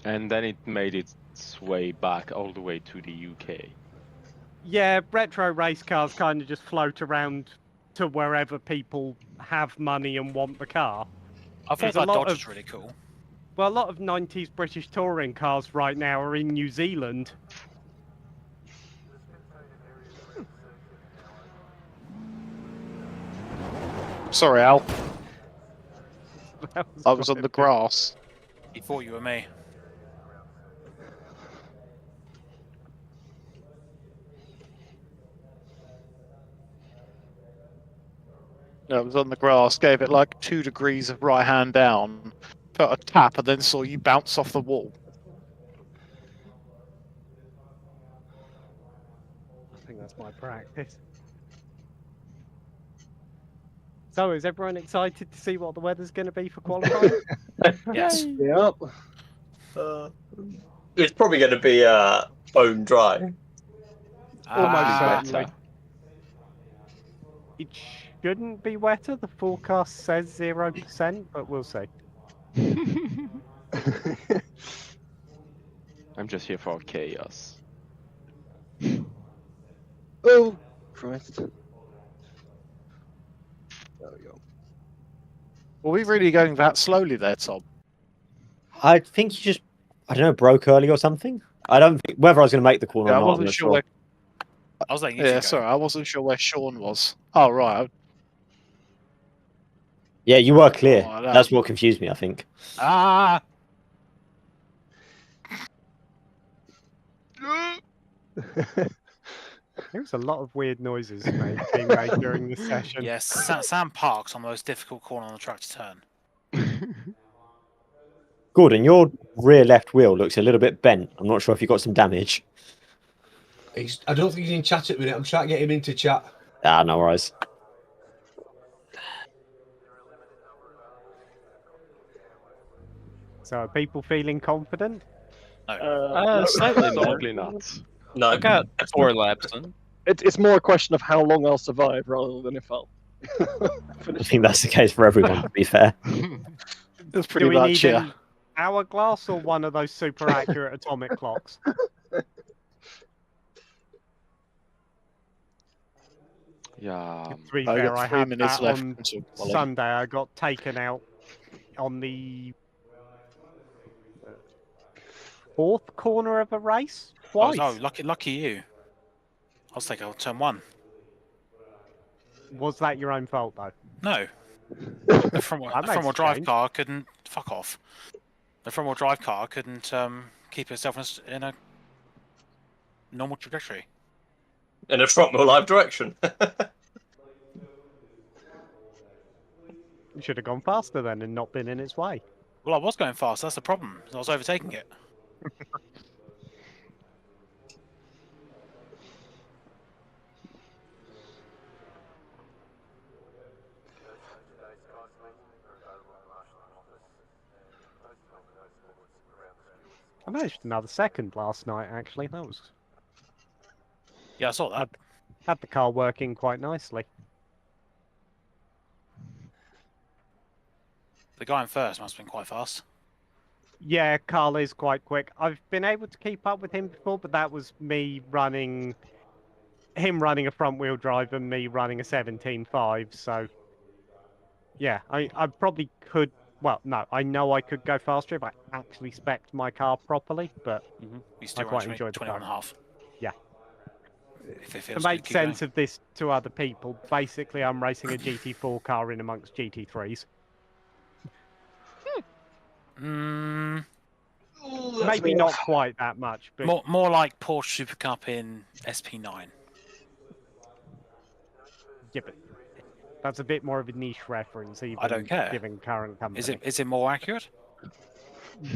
And then it made its way back all the way to the UK. Yeah, retro race cars kind of just float around to wherever people have money and want the car. I thought There's a that lot Dodge of- was really cool. Well, a lot of 90s British touring cars right now are in New Zealand. Sorry, Al. That I was on quite the a bit. grass. He thought you were me. No, I was on the grass, gave it like 2 degrees of right hand down, felt a tap, and then saw you bounce off the wall. I think that's my practice. So, is everyone excited to see what the weather's going to be for qualifying? Yes. Yay! Yep. It's probably going to be bone dry. Almost Ah, certainly. It shouldn't be wetter. The forecast says 0%, but we'll see. I'm just here for chaos. Oh, Christ. There we go. Were we really going that slowly there, Tom? I think you just, I don't know, broke early or something. I don't think whether I was going to make the corner Yeah, I or not. I'm wasn't not sure sure. where. I was letting you Yeah, two go. sorry, I wasn't sure where Sean was. Oh, right. Yeah, you were clear. Oh, no. That's what confused me, I think. Ah! There was a lot of weird noises being made during the session. Yes, Sam Park's on the most difficult corner on the track to turn. Gordon, your rear left wheel looks a little bit bent. I'm not sure if you got some damage. I don't think he's in chat at the minute. I'm trying to get him into chat. Ah, no worries. So, are people feeling confident? Slightly no. probably not. No, I got 4 laps in. it's more a question of how long I'll survive rather than if I'll I finish. think that's the case for everyone, to be fair. That's Do pretty we much, need yeah. an hourglass or one of those super accurate atomic clocks? Yeah. To be I fair, got I 3 had minutes that left on until quality. Sunday. I got taken out on the fourth corner of a race twice. Oh, lucky you. I was taking turn 1. Was that your own fault, though? No. The front That makes wheel a drive change. car couldn't. Fuck off. The front wheel drive car couldn't keep itself in a normal trajectory. In a front wheel live direction. You should have gone faster then and not been in its way. Well, I was going fast. That's the problem. I was overtaking it. I managed another second last night, actually. That was Yeah, I saw that. had the car working quite nicely. The guy in first must have been quite fast. Yeah, Carl is quite quick. I've been able to keep up with him before, but that was me running him running a front wheel drive and me running a 17.5. So yeah, I probably could. Well, no, I know I could go faster if I actually spec'd my car properly, but You still quite run enjoyed the 21 car. and a half. Yeah. If it to feels make good, keep going. sense of this to other people, basically I'm racing a GT4 car in amongst GT3s. Mm, Maybe not quite that much, but more like Porsche Super Cup in SP9. yeah, but that's a bit more of a niche reference, even I don't care. given current company. Is it more accurate?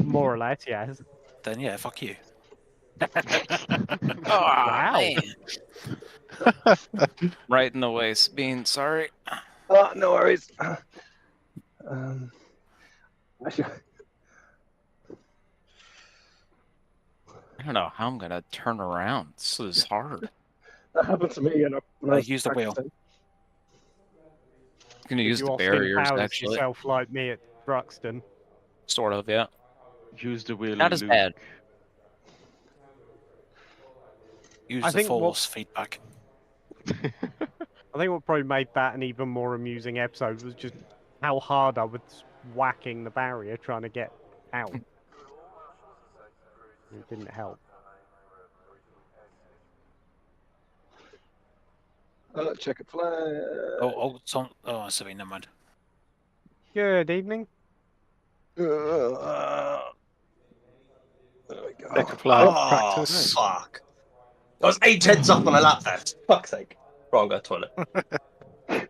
More or less, yes. Then yeah, fuck you. Wow. Right in the way, Sabine. Sorry. No worries. I don't know how I'm gonna turn around. This is hard. That happened to me. When I was Use the wheel. practicing. I'm gonna use You the Austin barriers Powers actually. yourself like me at Bruxton. Sort of, yeah. Use the wheel. Not as Luke. bad. Use I the think what- force feedback. I think what probably made that an even more amusing episode was just how hard I was whacking the barrier trying to get out. It didn't help. Check a flag. Oh, sorry, never mind. Good evening. There we go. Check a flag. Oh, Practice. fuck. I was 8 tenths off on a lap there. Fuck's sake. Right, I'll go to the toilet.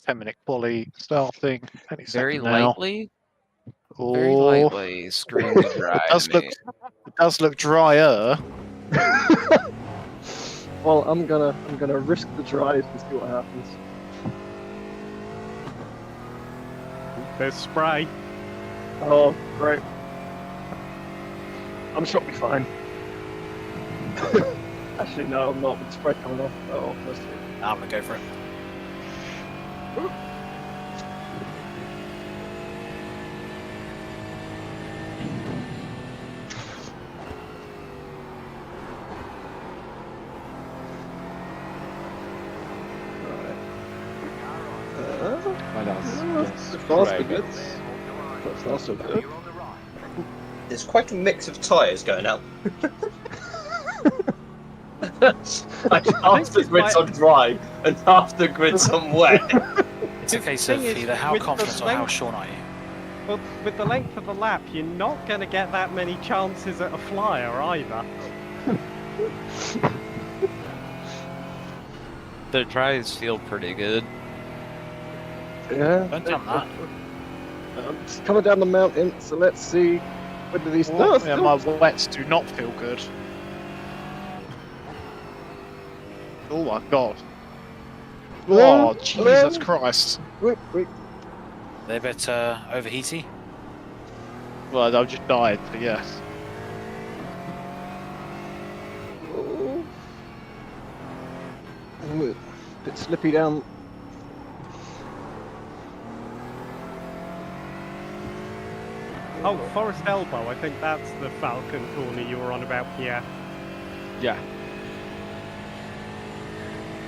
10-minute quali starting. Any Very second now. lightly. Oh, Very lightly. Screaming dry. it does look drier. Well, I'm gonna risk the drive and see what happens. There's spray. Oh, great. I'm sure I'll be fine. Actually, no, I'm not. With spray coming off. Oh, let's see. I'm gonna go for it. Well, that's so far, so great. good. So far, so good. There's quite a mix of tyres going out. Like half the grid's on dry and half the grid's on wet. It's a case thing of is, either how with the confident or how length- sure are you. Well, with the length of the lap, you're not going to get that many chances at a flyer either. The tries feel pretty good. Yeah. Don't tell 'em that. It's coming down the mountain, so let's see. When do these? No, Yeah, my wets do not feel good. Oh my god. Hello? Oh, Jesus Hello? Christ. Wait. They're a bit overheaty. Well, I've just died, but yes. Oh. A bit slippy down. Oh, Forest Elbow, I think that's the Falcon corner you were on about, Pierre. Yeah.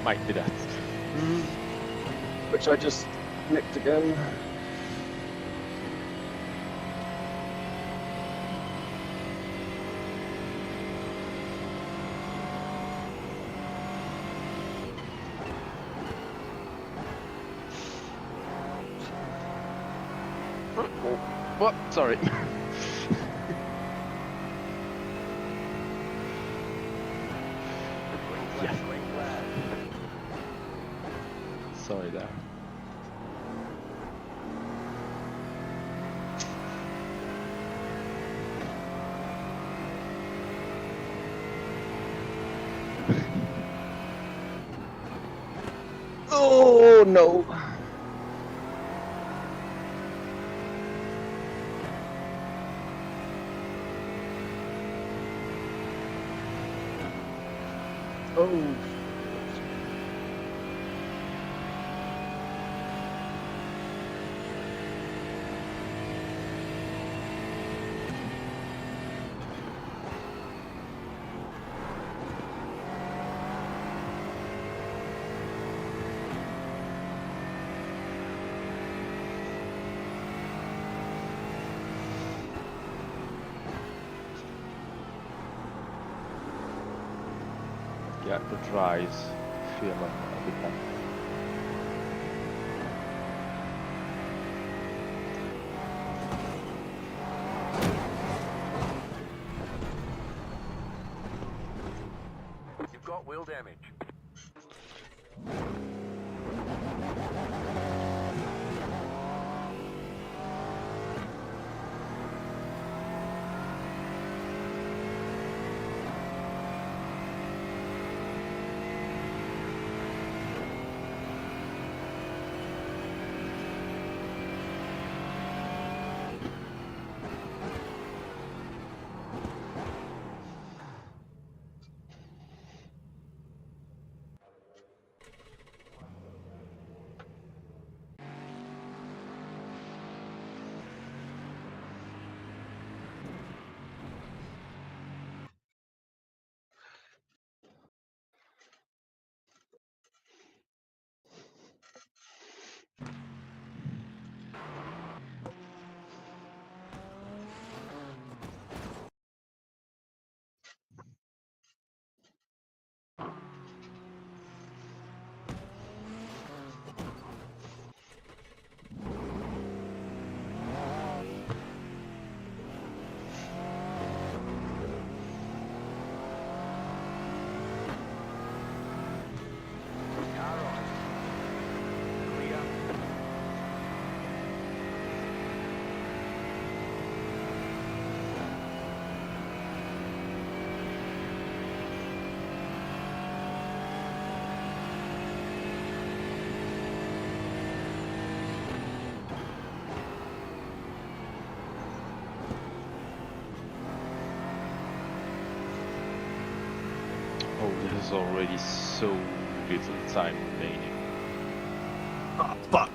Might be that. Which I just nicked again. What? Sorry. Yes. Sorry there. Oh no! Oh. Yeah, the dries feel a bit better. You've got wheel damage. There's already so little time remaining. Oh, fuck.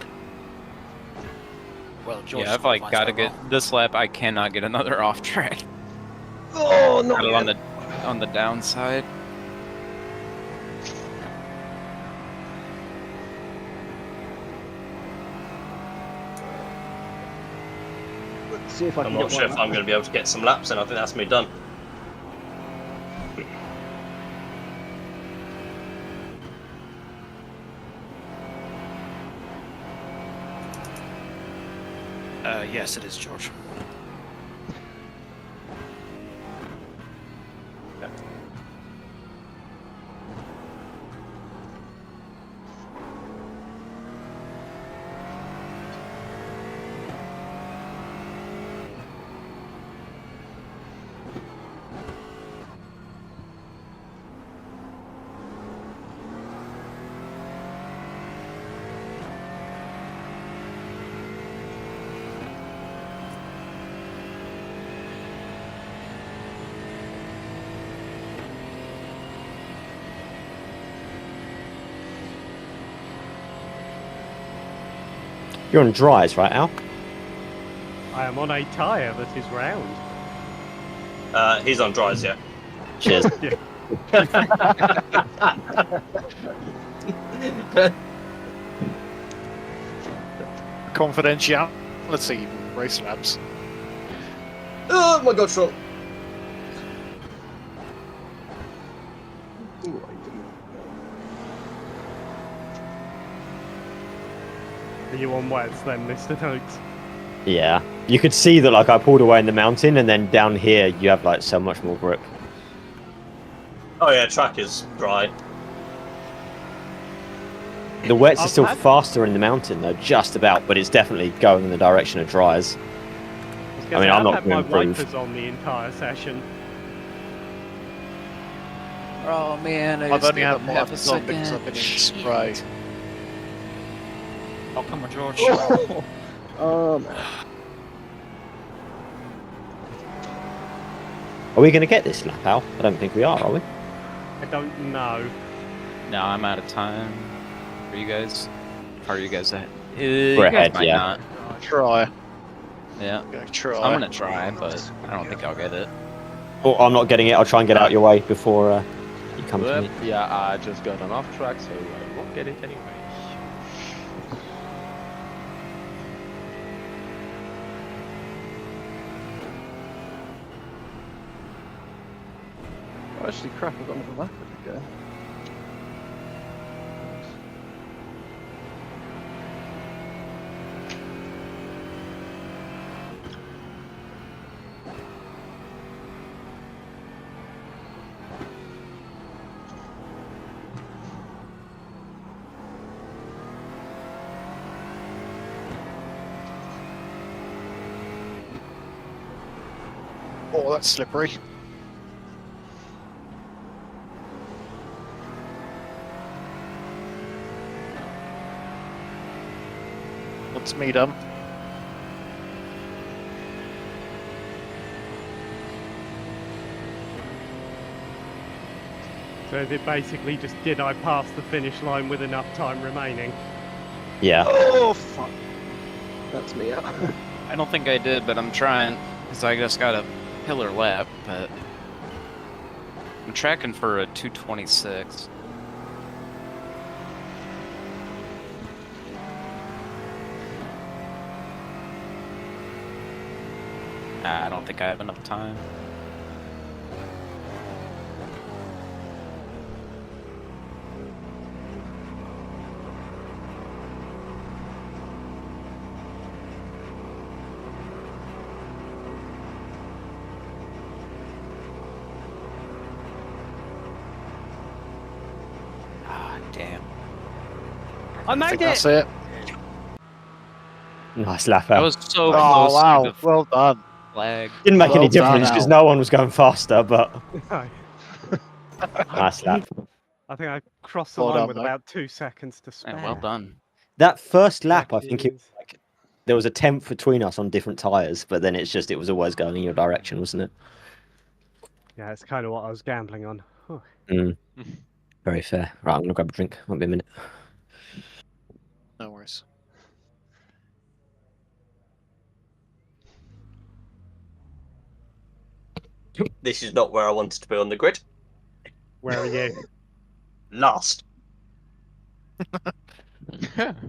Well, George Yeah, I've like got to get this lap. I cannot get another off track. Oh, not Got it yet. on the downside. Let's see if I I'm can not get sure one if I'm going to be able to get some laps in. I think that's me done. Yes, it is, George. You're on dries, right, Al? I am on a tyre that is round. He's on dries, yeah. Cheers. Confidentiality race laps. Oh my god, Sean. Are you on wets then, Mr. Noakes? Yeah. You could see that like I pulled away in the mountain, and then down here you have like so much more grip. Oh yeah, track is dry. The wets are I've still had- faster in the mountain though, just about, but it's definitely going in the direction of dries. I mean, I'm not had my gonna improve. wipers on the entire session. Oh man, I've only had my wipers on because I've been in spray. Oh, come on, George. Man. Are we going to get this lap, Al? I don't think we are we? I don't know. No, I'm out of time. Are you guys? Are you guys ahead? We're ahead, might yeah. not. Try. Yeah. I'm gonna try. I'm gonna try, but I don't think I'll get it. Oh, I'm not getting it. I'll try and get out your way before you come to me. Yeah, I just got an off track, so I won't get it anyway. Oh, actually, crap, I've got another lap to go. Oh, that's slippery. That's me done. So is it basically just did I pass the finish line with enough time remaining? Yeah. Oh, fuck. That's me out. I don't think I did, but I'm trying. Because I just got a pillar lap, but I'm tracking for a 226. I don't think I have enough time. Ah, damn. I I made think it! that's it. Nice lap, I Al. was so Oh close wow, to the well done. flag. Didn't make any Well done, difference because Al. no one was going faster, but No. nice lap. I think I crossed the Well line done, with mate. about 2 seconds to spare. Man, well done. That first lap, I Cheers. think it was like there was a tenth between us on different tyres, but then it's just it was always going in your direction, wasn't it? Yeah, it's kind of what I was gambling on. Whew. Mm. Very fair. Right, I'm gonna grab a drink. Won't be a minute. No worries. This is not where I wanted to be on the grid. Where are you? Last.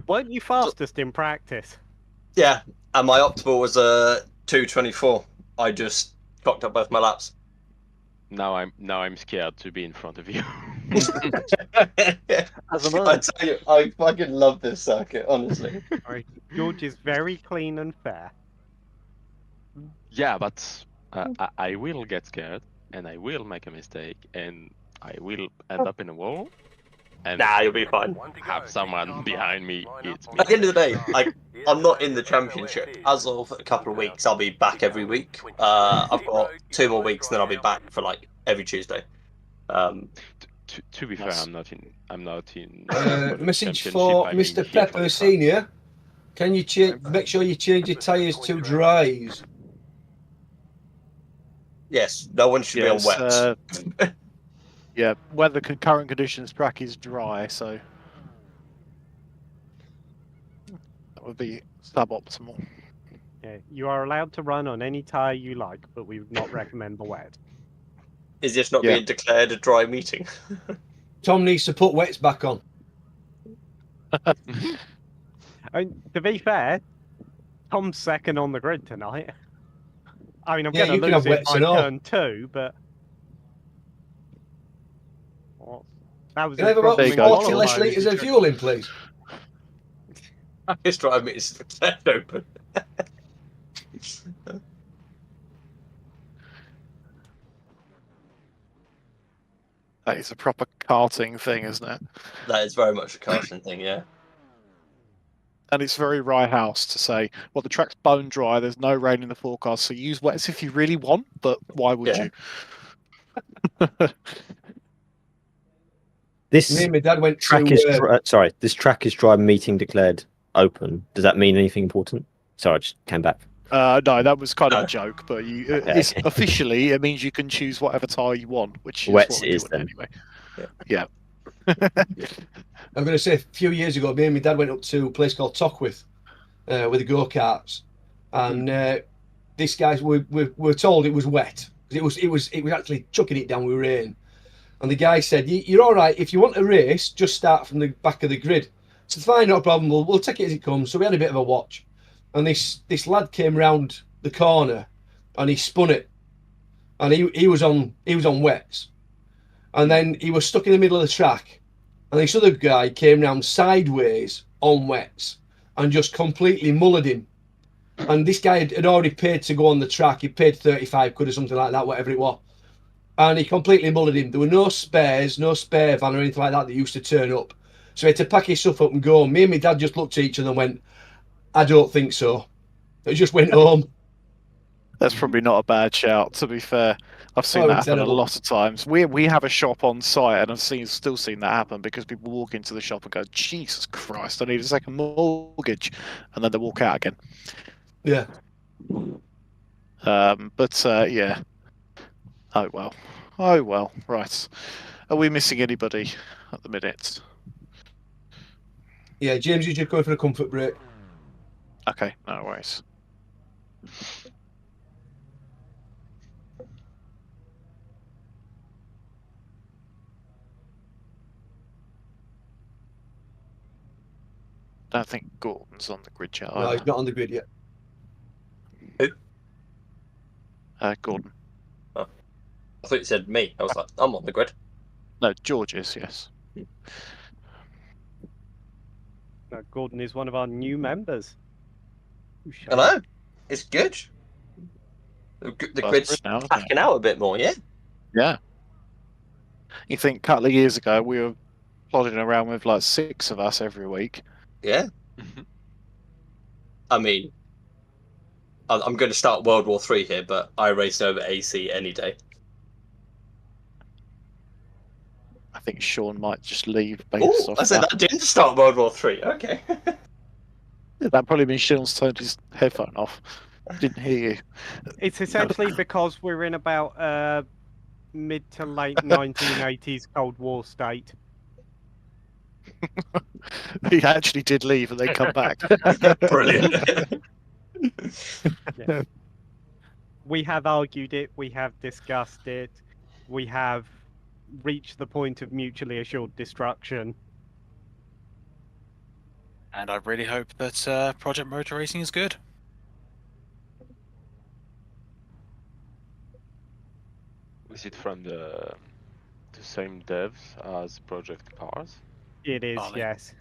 Weren't you fastest in practice? Yeah, and my optimal was a 2:24. I just cocked up both my laps. Now I'm scared to be in front of you. As am I I. tell you, I fucking love this circuit, honestly. Right. George is very clean and fair. Yeah, but I will get scared, and I will make a mistake, and I will end up in a wall, and Nah, you'll be fine. have someone behind me hit me. At the end of the day, I'm not in the championship. As of a couple of weeks, I'll be back every week. I've got 2 more weeks, then I'll be back for like every Tuesday. To be fair, Nice. I'm not in. Message championship, for I'm in Mr. tier Pepper 25. Senior. Can you make sure you change your tyres to dries? Yes, no one should be on Yes, wet. yeah, weather current conditions track is dry, so that would be suboptimal. Yeah, you are allowed to run on any tyre you like, but we would not recommend the wet. Is this not Yeah. being declared a dry meeting? Tom needs to put wets back on. I mean, to be fair, Tom's second on the grid tonight. I mean, I'm Yeah, going you to can have lose it wets by and all. turn 2, but... Well, that was Can I have a about There you problem go. in 40 less qualifying, litres if of you fuel in, please? This dry meeting is declared open. That is a proper karting thing, isn't it? That is very much a casting thing, yeah. And it's very Rye House to say, well, the track's bone dry, there's no rain in the forecast, so use wets if you really want, but why would Yeah. you? This Me and my dad went track to... is sorry. This track is dry. Meeting declared open. Does that mean anything important? Sorry, I just came back. No, that was kind of No. a joke, but you, Okay. it's officially, it means you can choose whatever tyre you want, which is Wets what we're is doing then. anyway. Yeah. I'm going to say, a few years ago, me and my dad went up to a place called Tockwith with the go-karts. And this guy, we were told it was wet. It was actually chucking it down with rain. And the guy said, you're all right. If you want a race, just start from the back of the grid. So fine, not a problem. We'll take it as it comes. So we had a bit of a watch. And this lad came round the corner and he spun it. And he was on wets. And then he was stuck in the middle of the track. And this other guy came round sideways on wets and just completely mullered him. And this guy had already paid to go on the track. He paid 35 quid or something like that, whatever it was. And he completely mullered him. There were no spares, no spare van or anything like that used to turn up. So he had to pack his stuff up and go. Me and my dad just looked at each other and went, I don't think so. It just went home. That's probably not a bad shout, to be fair. I've seen that happen a lot of times. We have a shop on site, and I've still seen that happen because people walk into the shop and go, Jesus Christ, I need a second mortgage, and then they walk out again. Yeah. Yeah. Oh well. Right. Are we missing anybody at the minute? Yeah, James is just going for a comfort break. Okay, no worries. I don't think Gordon's on the grid yet. No, he's not on the grid yet. Who? Gordon. I thought you said me. I was like, I'm on the grid. No, George is, yes. Gordon is one of our new members. I know. It's good. The grid's now, isn't it? packing out a bit more, yeah? Yeah. You think a couple of years ago we were plodding around with like 6 of us every week. Yeah. I mean, I'm going to start World War 3 here, but I race over AC any day. I think Sean might just leave based Oh, off I said that. I didn't start World War 3. Okay. That probably means Sean's turned his headphone off. Didn't hear you. It's essentially because we're in about mid to late 1980s Cold War state. He actually did leave and then come back. Brilliant. Yeah. We have argued it, we have discussed it, we have reached the point of mutually assured destruction. And I really hope that Project Motor Racing is good. Is it from the same devs as Project Cars? It is, Harley. yes.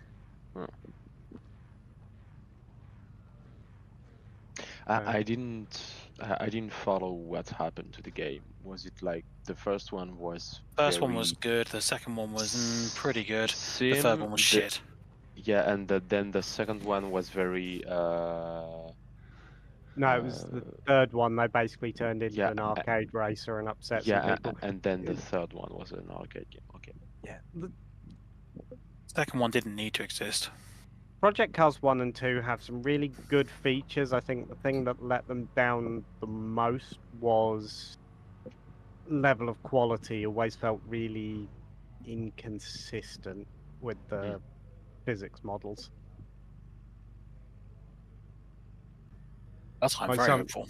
I didn't follow what happened to the game. Was it like the first one was First one very was good. The second one was pretty good. The sim, third one was shit. Yeah, and then the second one was very No, it was the third one they basically turned into yeah, an arcade racer and upset some yeah, people. and then the third one was an arcade game. Okay. Yeah. Second one didn't need to exist. Project Cars 1 and 2 have some really good features. I think the thing that let them down the most was level of quality. Always felt really inconsistent with the physics models. That's why I'm Like very some- hopeful.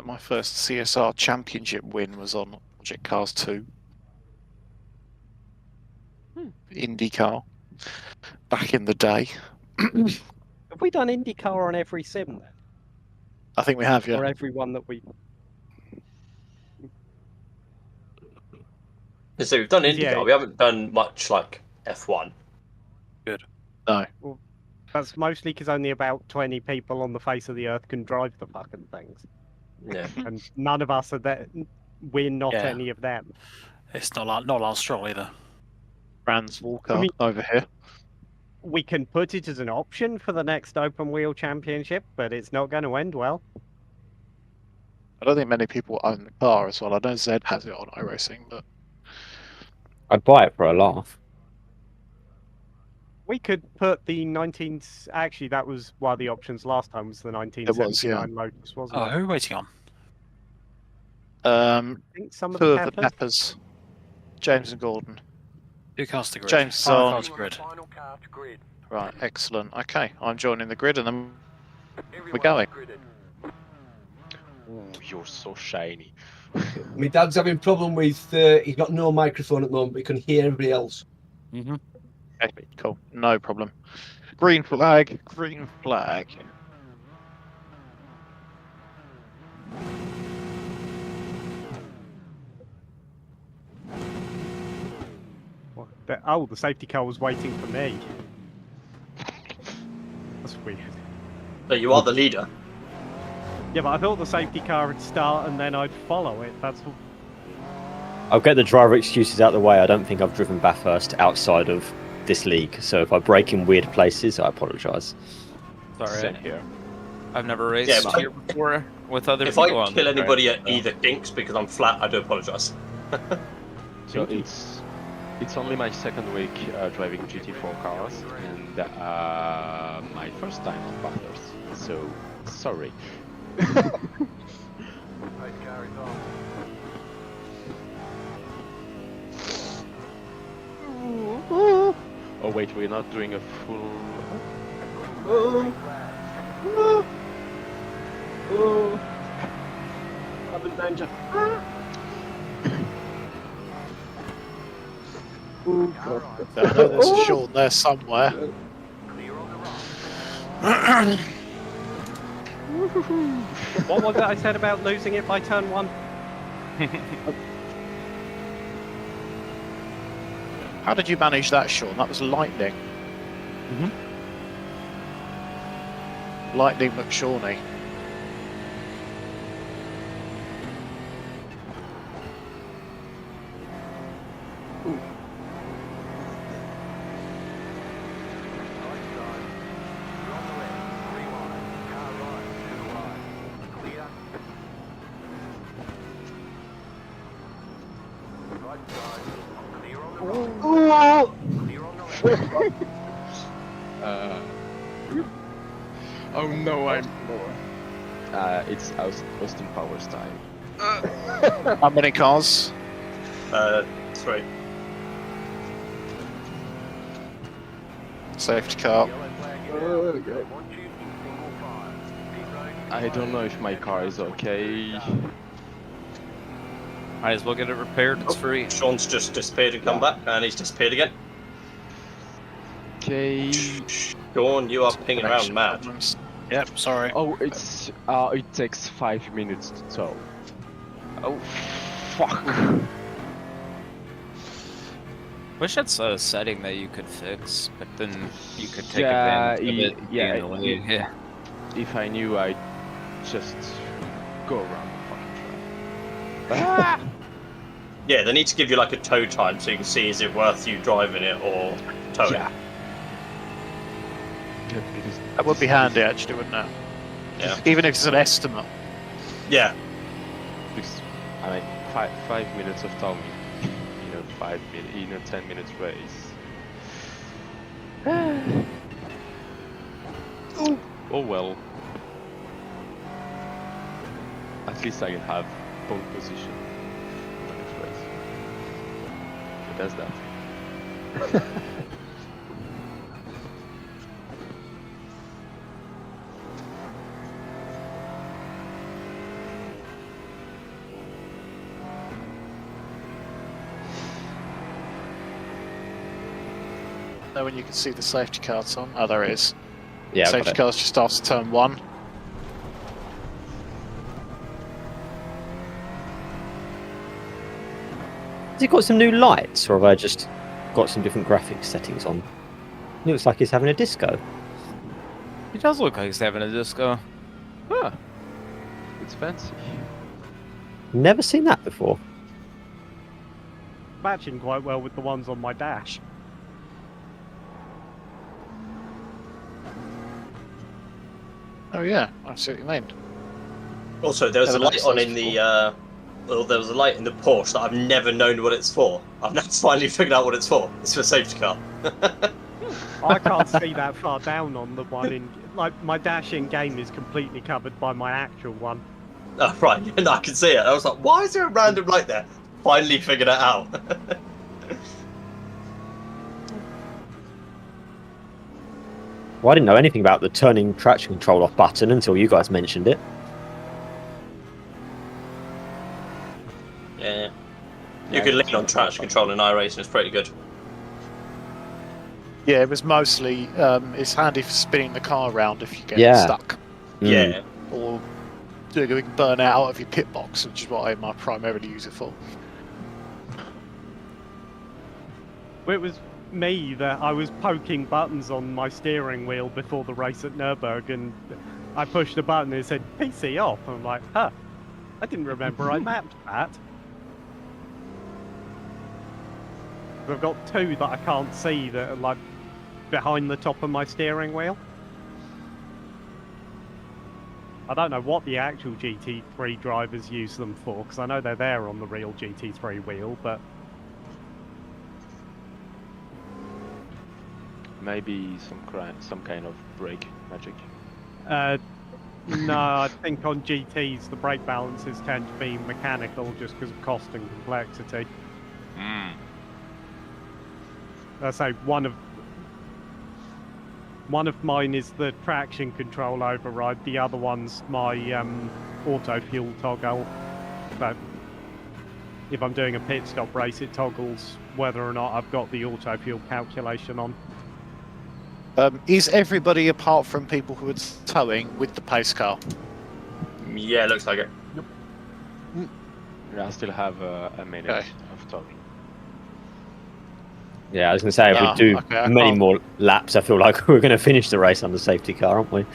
My first CSR championship win was on Project Cars 2. IndyCar. Back in the day. Have we done IndyCar on every sim then? I think we have, yeah. Or every one that we... So we've done IndyCar, Yeah. we haven't done much like F1. No. Well, that's mostly because only about 20 people on the face of the earth can drive the fucking things. Yeah. And none of us are there. We're not Yeah. any of them. It's not Lance Stroll either. Franz Walker I mean- over here. We can put it as an option for the next open wheel championship, but it's not going to end well. I don't think many people own the car as well. I know Zed has it on iRacing, but I'd buy it for a laugh. We could put the 19... Actually, that was one of the options last time, was the 1979 Lotus, wasn't Oh, it? who are we waiting on? I think some of two the of the peppers. Peppers, James and Gordon. Who cast the grid? James is Oh, on. cast the grid. Right, excellent. Okay, I'm joining the grid and then we're going. Ooh, you're so shiny. My dad's having a problem with, he's got no microphone at the moment, but he can hear everybody else. Mm-hmm. Okay, cool. No problem. Green flag, green flag. Oh, the safety car was waiting for me. That's weird. But you are the leader. Yeah, but I thought the safety car would start and then I'd follow it. That's I'll get the driver excuses out of the way. I don't think I've driven Bathurst outside of this league, so if I break in weird places, I apologise. Sorry, Same here. I've never raced Yeah, but- here before with other If people I on kill the anybody track, at either kinks because I'm flat, I do apologise. So it's only my second week driving GT4 cars and my first time on Bathurst. So sorry. Oh wait, we're not doing a full. I'm in danger. I know there's a short there somewhere. what was it I said about losing it by turn 1? How did you manage that, Sean? That was lightning. Lightning McShawney. Oh no, I'm lower. It's Austin Powers time. How many cars? 3. Safety car. There we go. I don't know if my car is okay. Might as well get it repaired. It's free. Sean's just disappeared and come back, and he's disappeared again. Okay. Sean, you are pinging around mad. Problems. Yep, sorry. Oh, it takes 5 minutes to tow. Oh, fuck. Wish that's a setting that you could fix, but then you could take Yeah, advantage of it. yeah, being delayed. Yeah. If I knew, I'd just go around the fucking track. Yeah, they need to give you like a tow time so you can see is it worth you driving it or towing. Yeah. Because That would be handy, actually, wouldn't it? Yeah. Even if it's an estimate. Yeah. because, I mean, 5 minutes of towing, 5 minutes, 10 minutes race. Oh well. At least I can have pole position in the next race. Who does that? Know when you can see the safety car's on? Oh, there it is. Yeah, I've got Safety it. car's just after turn 1. Has he got some new lights, or have I just got some different graphics settings on? It looks like he's having a disco. He does look like he's having a disco. Huh. It's fancy. Never seen that before. Matching quite well with the ones on my dash. Oh yeah, I see what you mean. Also, there was Never a light noticed on those in the. Well, there was a light in the Porsche that I've never known what it's for. I've now finally figured out what it's for. It's for a safety car. I can't see that far down on the one in. Like, my dash in game is completely covered by my actual one. Oh, right, yeah, no, I can see it. I was like, why is there a random light there? Finally figured it out. Well, I didn't know anything about the turning traction control off button until you guys mentioned it. Yeah. You can lean on traction control in iRacing, it's pretty good. Yeah, it was mostly, it's handy for spinning the car around if you get stuck. Yeah. Or doing a big burnout out of your pit box, which is what I primarily use it for. It was me that I was poking buttons on my steering wheel before the race at Nürburgring, and I pushed a button and it said PC off. I'm like, huh, I didn't remember I mapped that. I've got two that I can't see that are like behind the top of my steering wheel. I don't know what the actual GT3 drivers use them for, because I know they're there on the real GT3 wheel, but Maybe some kind of brake magic. no, I think on GTs the brake balances tend to be mechanical just because of cost and complexity. I say one of mine is the traction control override. The other one's my auto fuel toggle. But if I'm doing a pit stop race, it toggles whether or not I've got the auto fuel calculation on. Is everybody apart from people who are towing with the pace car? Yeah, looks like it. Yeah, I still have a minute of towing. Yeah, I was going to say, if we do many more laps, I feel like we're going to finish the race on the safety car, aren't we?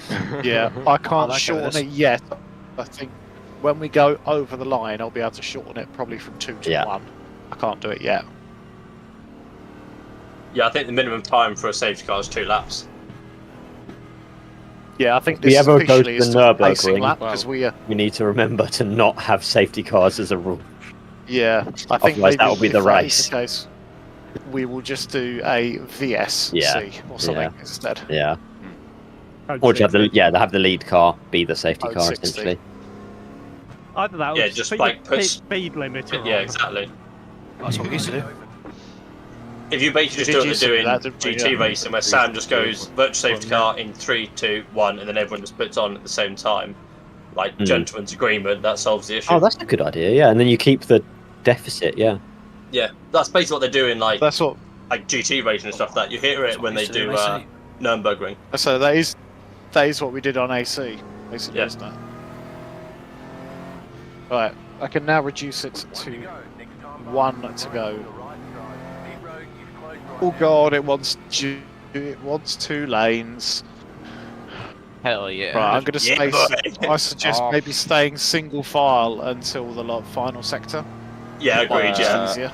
Yeah, I can't shorten it yet. I think when we go over the line, I'll be able to shorten it probably from 2 to 1. I can't do it yet. Yeah, I think the minimum time for a safety car is 2 laps. Yeah, I think If we this ever go to officially the is still a pacing Nürburgring, lap because we need to remember to not have safety cars as a rule. Yeah, I think Otherwise that will be if the that is race. the case, we will just do a VSC or something instead. Yeah. Or have the lead car be the safety Code car 60. essentially. Either that or Yeah, just just put like your put speed limiter yeah, on. exactly. That's what we used to do. If you basically just did do what used they're to do doing that, didn't we? GT Yeah. racing, where Sam just goes virtual safety car in 3, 2, 1, and then everyone just puts on at the same time, like gentleman's agreement. That solves the issue. Oh, that's a good idea. Yeah, and then you keep the deficit. Yeah. Yeah, that's basically what they're doing. Like That's what. GT racing and stuff. That you hear it when they used to do do in AC. Nürburgring. So that is what we did on AC. Basically, Yeah. isn't it? Right. I can now reduce it to 1 to go. Oh god, it wants 2 lanes. Hell yeah. Right, I'm going to Yeah, space. boy. I suggest maybe staying single file until the final sector. Yeah, agreed. Just Yeah. easier.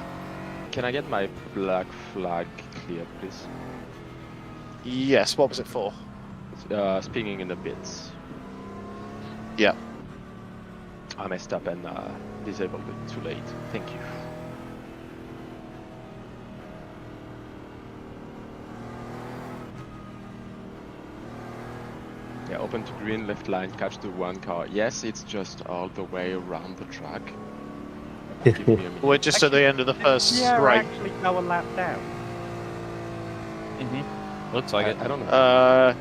Can I get my black flag cleared, please? Yes. What was it for? Spinning in the pits. Yeah. I messed up and disabled it too late. Thank you. Yeah, open to green, left line, catch the 1 car. Yes, it's just all the way around the track. Give me a minute. We're just at the end of the first Yeah, straight. actually go a lap down. Looks like it. I don't know.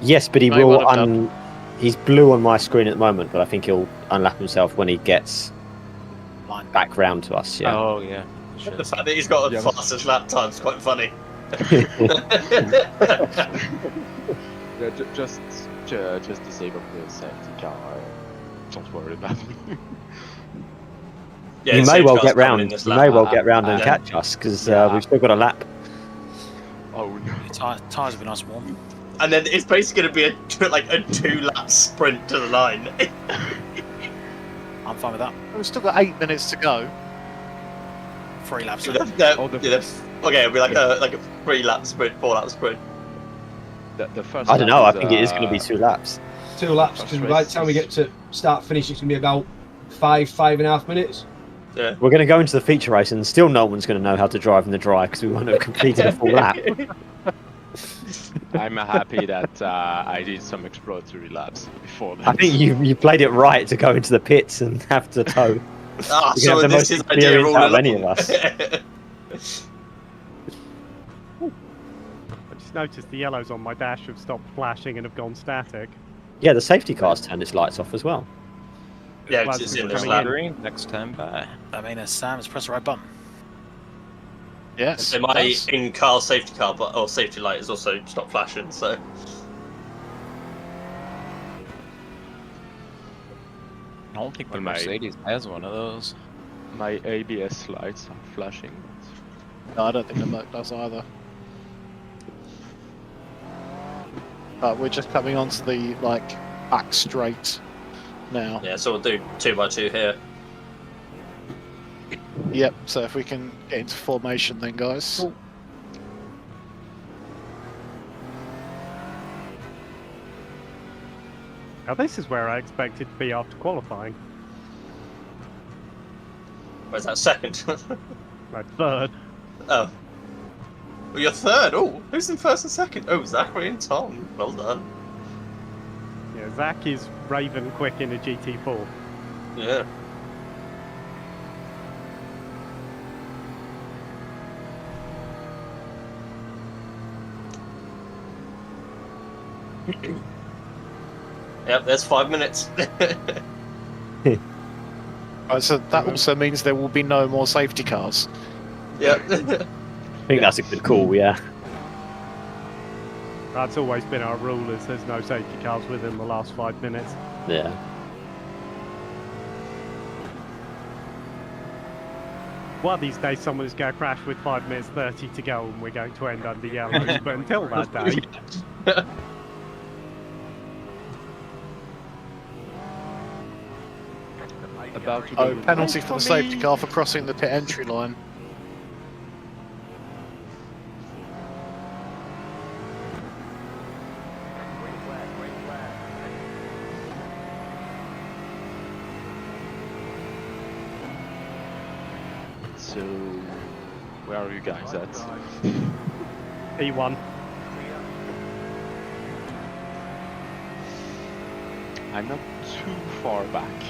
Yes, but he May will. well have done. He's blue on my screen at the moment, but I think he'll unlap himself when he gets Line. back round to us. Yeah. Oh yeah. The fact that he's got the Yeah. fastest lap time is quite funny. Yeah, just disable the safety car. Don't worry about it. Yeah, you may safety well car's get coming in round. this You lap. may well get round and Yeah. catch us because Yeah. we've still got a lap. Oh no. Your tyres will be nice and warm. And then it's basically going to be like a 2-lap sprint to the line. I'm fine with that. We've still got 8 minutes to go. 3 laps. Okay, it'll be like a 3-lap sprint, 4-lap sprint. The first I don't lap know. I is, think it is going to be 2 laps. 2 laps, because by the time we get to start finish, it's going to be about 5.5 minutes. Yeah. We're going to go into the feature race, and still no one's going to know how to drive in the dry because we won't have completed a full lap. I'm happy that I did some exploratory laps before that. I think you played it right to go into the pits and have to tow. Ah, You so have the this most is the idea experience all out of along. any of us. I just noticed the yellows on my dash have stopped flashing and have gone static. Yeah, the safety car's turned its lights off as well. Yeah, Well, it's just in this coming lap. in. Green next time. Bye. I mean, Sam has pressed the right button. Yes. So my yes. in-car safety car or safety light is also stopped flashing. So I don't think the Well, my- Mercedes has one of those. My ABS lights are flashing. No, I don't think the Merc does either. We're just coming onto the back straight now. yeah, so we'll do 2x2 here. Yep. So if we can get into formation, then guys. Now this is where I expected to be after qualifying. Where's that second? My third. Oh. Well, you're third. Oh, who's in first and second? Oh, Zachary and Tom. Well done. Yeah, Zach is Raven quick in a GT4. Yeah. Yep, there's 5 minutes. Right, so that also means there will be no more safety cars. Yep. I think that's a good call, yeah. That's always been our rule, is there's no safety cars within the last 5 minutes. Yeah. One of these days someone is going to crash with 5 minutes 30 to go and we're going to end under yellows, but until that day... About to Oh, go- penalty for the safety car for crossing the pit entry line. So, where are you guys at? P1. I'm not too far back.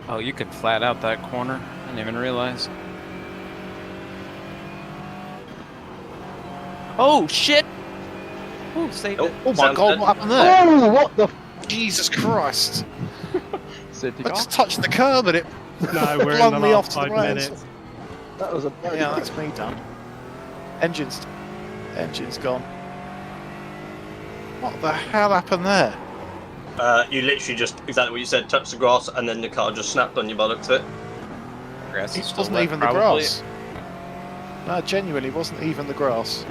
Oh, you could flat out that corner. I didn't even realize. Oh shit! Oh, saved it. Oh my god, what happened there? Oh, what the? Jesus Christ! Safety I car. just touched the curb and it No, we're in flung the me off last to the 5 rails. minutes. That was a. Yeah, that's me done. Engine's gone. What the hell happened there? You literally just exactly what you said. Touched the grass, and then the car just snapped on you by the looks of it. Grass is It still wasn't wet, even the probably. grass. No, genuinely, it wasn't even the grass.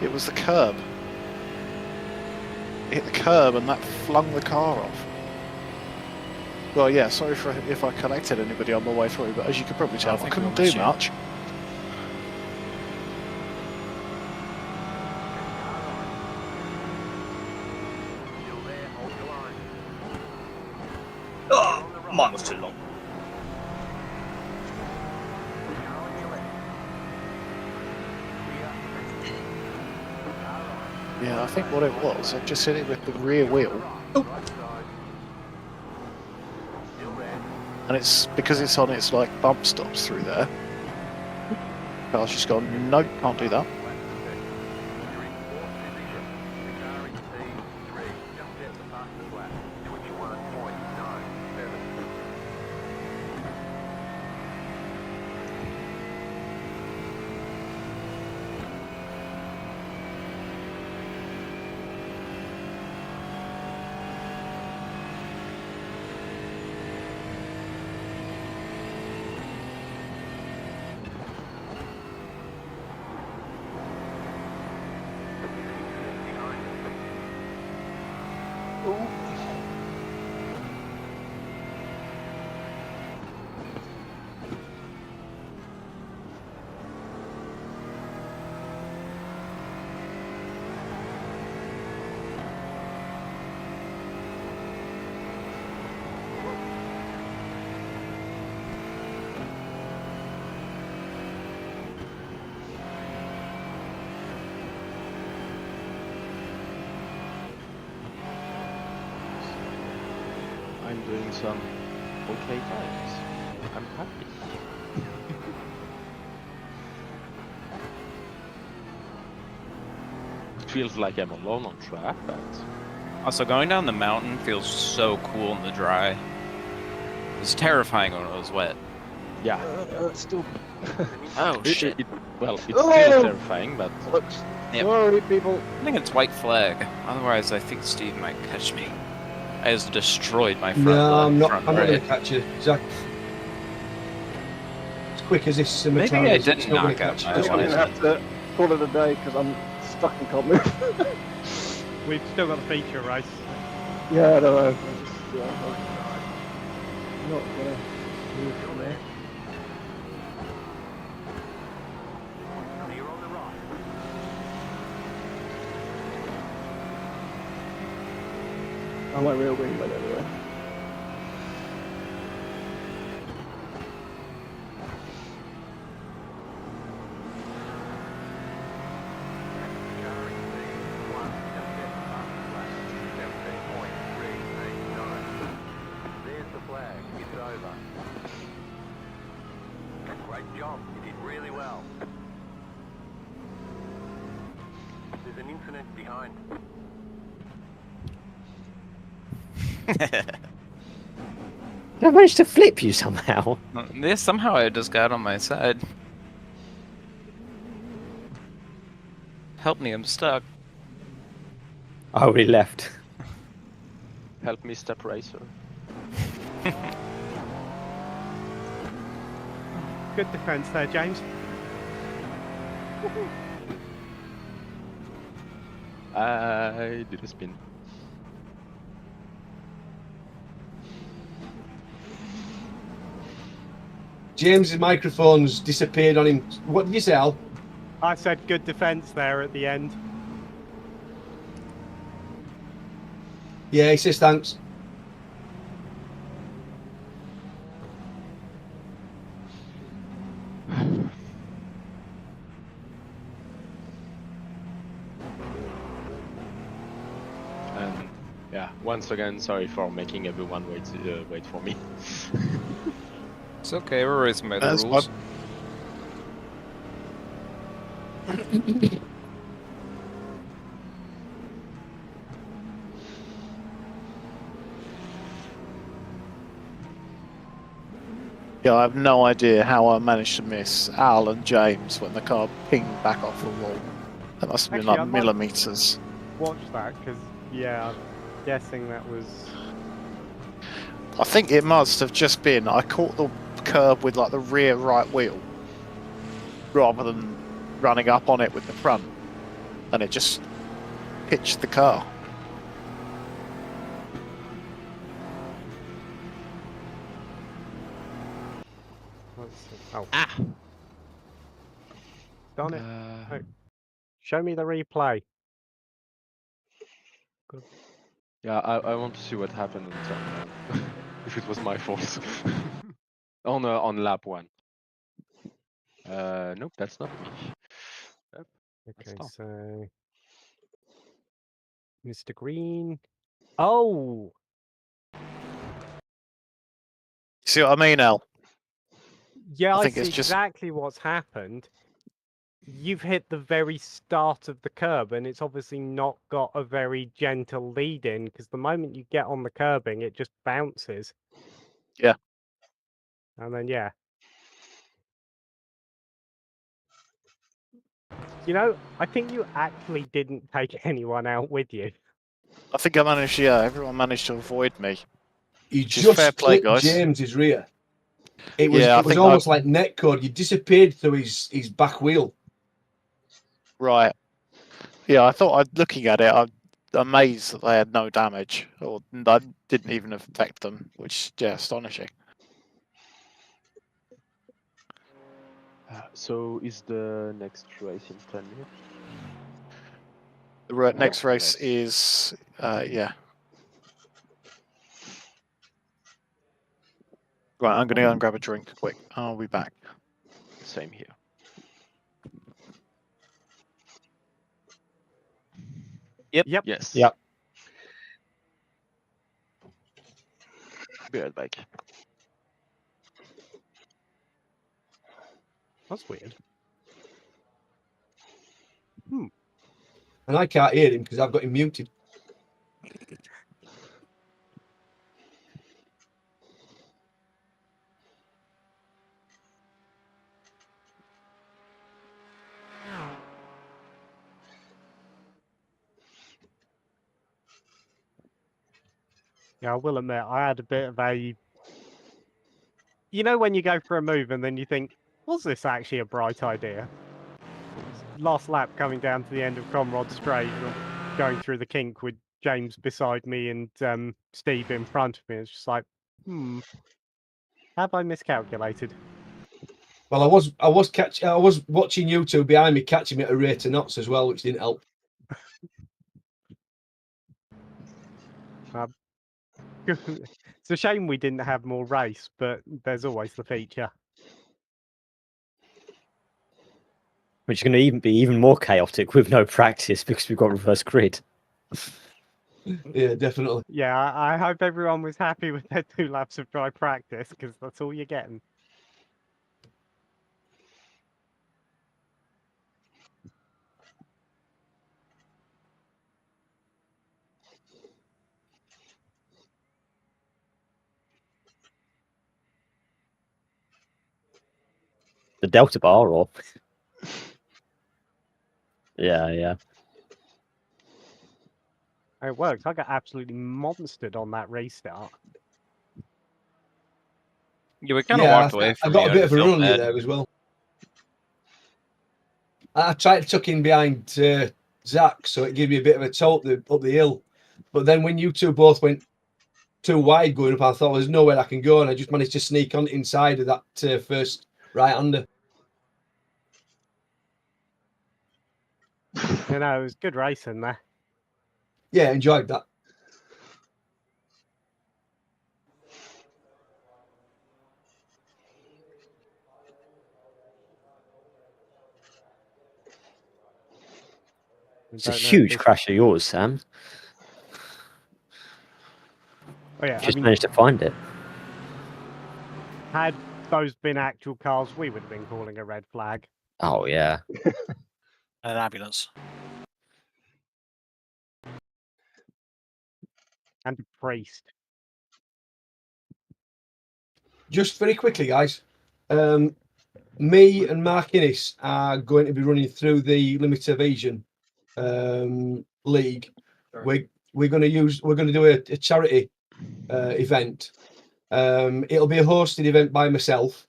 It was the curb. It hit the curb and that flung the car off. Well, yeah, sorry if I collected anybody on my way through, but as you could probably tell, I think couldn't we'll do miss you. much. Oh, mine was too long. Yeah, I think what it was, I just hit it with the rear wheel. And it's because it's on its like bump stops through there. Car's just gone, nope, can't do that. I'm doing some okay times. I'm happy. It feels like I'm alone on track, but Also, going down the mountain feels so cool in the dry. It's terrifying when it was wet. yeah. Still. Oh shit! Well, it's Oh! still terrifying, but Looks. Yep. Sorry, people. I think it's white flag. Otherwise, I think Steve might catch me. I just destroyed my front. No, I'm not. front I'm not right. going to catch you, Zach. As quick as this Maybe Cimatron I is, it's didn't not gonna knock out catch my you. Just one. gonna have to call it a day because I'm stuck and can't move. We've still got the feature race. Yeah, I don't know. I'm not gonna move from there. I might real wing, but anyway. I managed to flip you somehow. Yeah, somehow I just got on my side. Help me, I'm stuck. Oh, he left. help me, Step Racer. Good defence there, James. I did a spin. James's microphone's disappeared on him. What did you say, Al? I said good defence there at the end. Yeah, he says thanks. And yeah, once again, sorry for making everyone wait for me. It's okay, we're racing by the That's rules. Yeah, I have no idea how I managed to miss Al and James when the car pinged back off the wall. That must have been Actually, like I might- millimeters. Watch that, because, yeah, I'm guessing that was... I think it must have just been I caught the curb with like the rear right wheel rather than running up on it with the front, and it just pitched the car. Let's see. Oh. Darn it. Oh. Show me the replay. Good. Yeah, I want to see what happened in turn one. If it was my fault. on lap 1. Nope, that's not me. Yep, Okay, that's so... Mr. Green. Oh! See what I mean, Al? Yeah, I I think see it's just exactly what's happened. You've hit the very start of the curb, and it's obviously not got a very gentle lead in, because the moment you get on the curbing, it just bounces. Yeah. And then, yeah. You know, I think you actually didn't take anyone out with you. I think I managed. Yeah, everyone managed to avoid me. You Which is fair just play, clipped guys. James's rear. It was Yeah, I it was think almost like netcode. You disappeared through his back wheel. Right. Yeah, I thought looking at it, I'm amazed that they had no damage, or that didn't even affect them, which is astonishing. So is the next race in 10 minutes? The next Or race less? is, yeah. Right, I'm going to go and grab a drink quick. I'll be back. Same here. Yep. Yes. Yep. Be right back. That's weird. And I can't hear him because I've got him muted. Yeah, I will admit, I had a bit of a... You know when you go for a move and then you think, was this actually a bright idea? Last lap coming down to the end of Conrod Straight, and going through the kink with James beside me and Steve in front of me. It's just like, have I miscalculated? Well, I was watching you two behind me catching me at a rate of knots as well, which didn't help. It's a shame we didn't have more race, but there's always the feature. Which is going to be even more chaotic with no practice because we've got reverse grid. Yeah, definitely. Yeah, I hope everyone was happy with their 2 laps of dry practice, because that's all you're getting. The delta bar, or yeah. It works. I got absolutely monstered on that restart. Yeah, we kind of walked away I from got you. a bit I of a feel run on you bad. there as well. I tried to tuck in behind Zach, so it gave me a bit of a tow up the hill. But then when you two both went too wide going up, I thought there's nowhere I can go, and I just managed to sneak on inside of that first right-hander. You know, it was good racing there. Yeah, enjoyed that. It's a huge crash of yours, Sam. Oh yeah, Just managed to find it. Had those been actual cars, we would have been calling a red flag. Oh yeah. An ambulance. And a priest. Just very quickly, guys. Me and Mark Innes are going to be running through the Limited Evasion league. We're going to do a charity event. It'll be a hosted event by myself.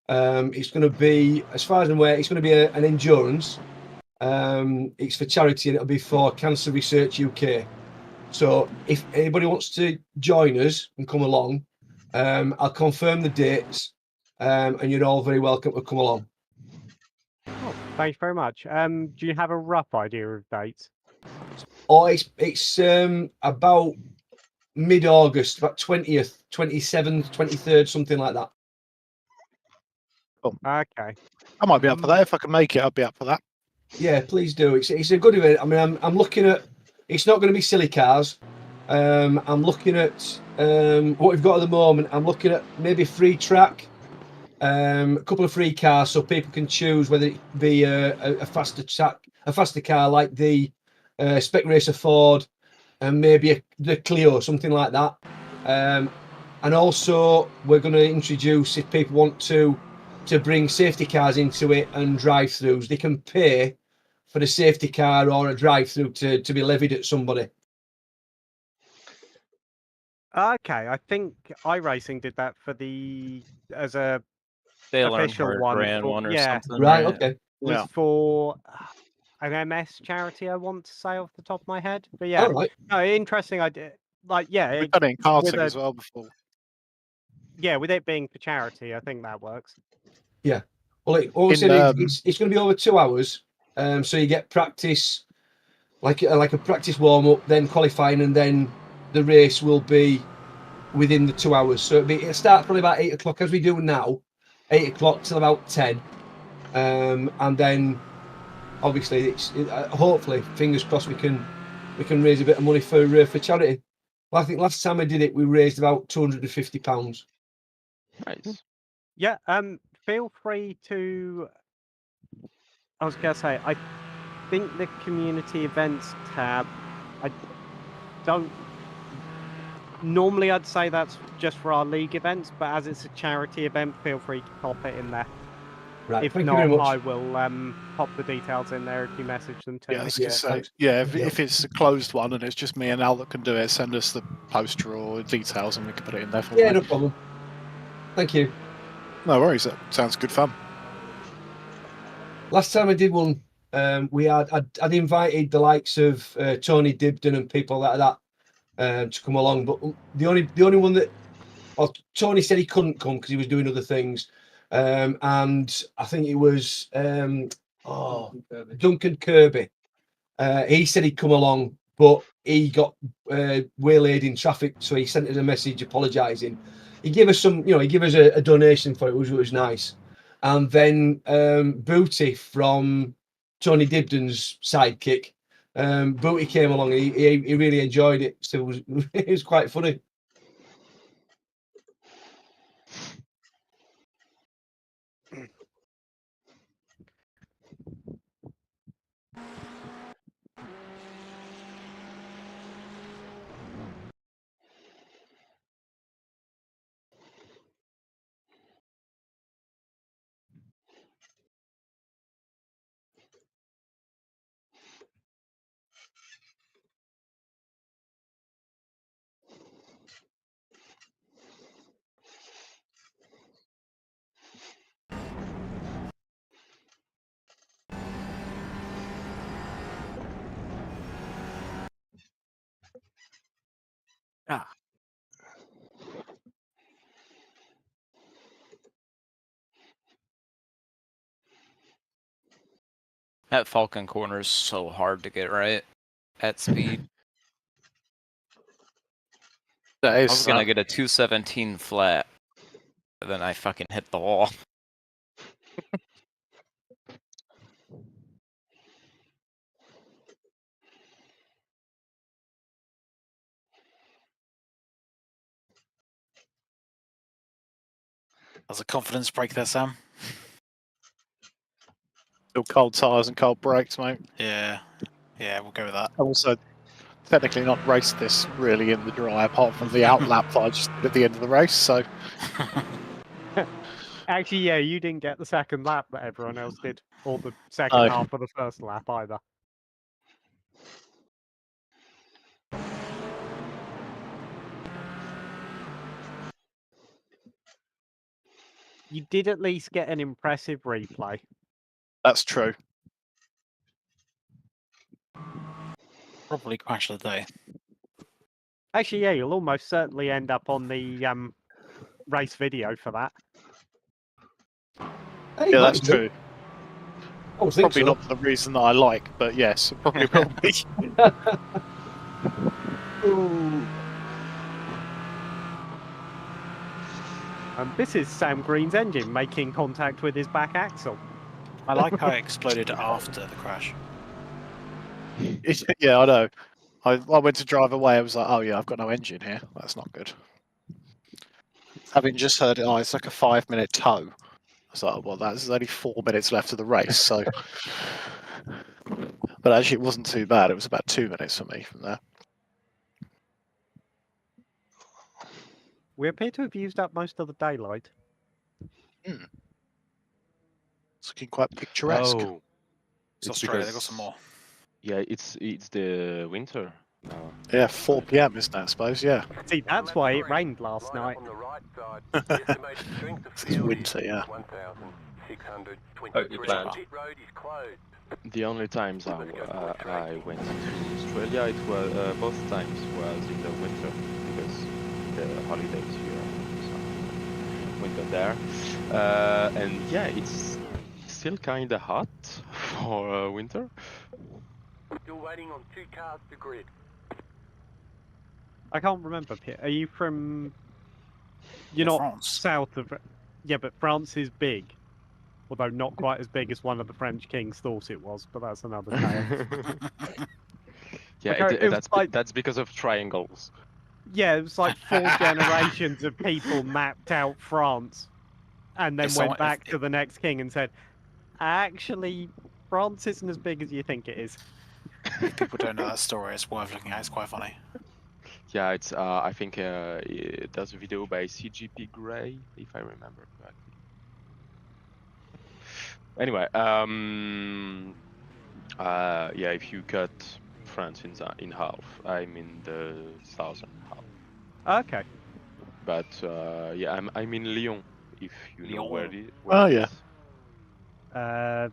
It's going to be, as far as I'm aware, it's going to be an endurance. It's for charity, and it'll be for Cancer Research UK. So if anybody wants to join us and come along, I'll confirm the dates, and you're all very welcome to come along. Oh, thanks very much. Do you have a rough idea of dates? Oh, it's about mid-August, about 20th, 27th, 23rd, something like that. Oh. Okay. I might be up for that. If I can make it, I'll be up for that. Yeah, please do. It's a good event. I mean, I'm looking at. It's not going to be silly cars. I'm looking at what we've got at the moment. I'm looking at maybe free track, a couple of free cars, so people can choose whether it be a faster track, a faster car like the Spec Racer Ford, and maybe the Clio, something like that. And also, we're going to introduce, if people want to bring safety cars into it and drive-throughs, they can pay for the safety car or a drive-through to be levied at somebody. Okay, I think iRacing did that for as a Dale official Earnhardt one. ran one or yeah, something. Right, okay. It was Yeah. for an MS charity, I want to say off the top of my head. But yeah, All right. no, interesting idea. Like, yeah, We've done it in karting with as well before. yeah, with it being for charity, I think that works. Yeah. Well, all I said is it's going to be over 2 hours, so you get practice, like a practice warm up, then qualifying, and then the race will be within the 2 hours. So it'll start probably about 8 o'clock as we do now, 8 o'clock till about 10, and then obviously hopefully, fingers crossed, we can raise a bit of money for charity. Well, I think last time I did it, we raised about £250. Nice. Yeah, feel free to. I was gonna say, I think the community events tab. I don't. Normally, I'd say that's just for our league events, but as it's a charity event, feel free to pop it in there. Right. If Thank not, you very much. I will pop the details in there if you message them to Yeah, I me. was going to say, thanks. yeah, if it's a closed one and it's just me and Al that can do it, send us the poster or details and we can put it in there for Yeah, no problem. Thank you. No worries, that sounds good fun. Last time I did one, I'd invited the likes of Tony Dibden and people like that to come along, but the only one that, well, Tony said he couldn't come because he was doing other things, and I think it was Duncan Kirby. He said he'd come along, but he got waylaid in traffic, so he sent us a message apologising. He gave us a donation for it, which was nice. And then Booty from Tony Dibden's sidekick, Booty came along. He really enjoyed it, so it was quite funny. Ah. That Falcon corner is so hard to get right at speed. That I is. was gonna get a 217 flat, but then I fucking hit the wall. That's a confidence break there, Sam. Still cold tyres and cold brakes, mate. Yeah, yeah, we'll go with that. Also, technically not raced this really in the dry, apart from the outlap that I just did at the end of the race. So Actually, yeah, you didn't get the second lap that everyone else did, or the second half of the first lap either. You did at least get an impressive replay. that's true. Probably crash of the day. Actually, yeah, you'll almost certainly end up on the race video for that. Hey, Yeah, that's might do. true. I would think Probably so. not for the reason that I like, but yes, it probably will be. This is Sam Green's engine making contact with his back axle. I like how it exploded after the crash. Yeah, I know. I went to drive away. I was like, oh yeah, I've got no engine here. That's not good. Having just heard it, it's like a 5-minute tow. I was like, well, there's only 4 minutes left of the race, so. But actually, it wasn't too bad. It was about 2 minutes for me from there. We appear to have used up most of the daylight. It's looking quite picturesque. Oh, It's Australia, they've got some more. Yeah, it's the winter. Yeah, 4 p.m. isn't it, I suppose? Yeah. See, that's why it rained last night. It's winter, yeah. Hope you planned. The only times I went to Australia, it was both times was in the winter because the holidays here, so winter there, and yeah, it's still kind of hot for winter. Still waiting on 2 cars to grid. I can't remember, Pierre. Are you from... You're not France. south of... Yeah, but France is big. Although not quite as big as one of the French kings thought it was, but that's another tale. Yeah, Okay, that's because of triangles. Yeah, it was like 4 generations of people mapped out France and then went back to the next king and said, actually, France isn't as big as you think it is. If people don't know that story, it's worth looking at. It's quite funny. Yeah, it's I think there's a video by CGP Grey, if I remember correctly. Anyway, yeah, if you cut France in half, I'm in the southern half. Okay. But yeah, I'm in Lyon, if you know where it Oh, is. Yeah.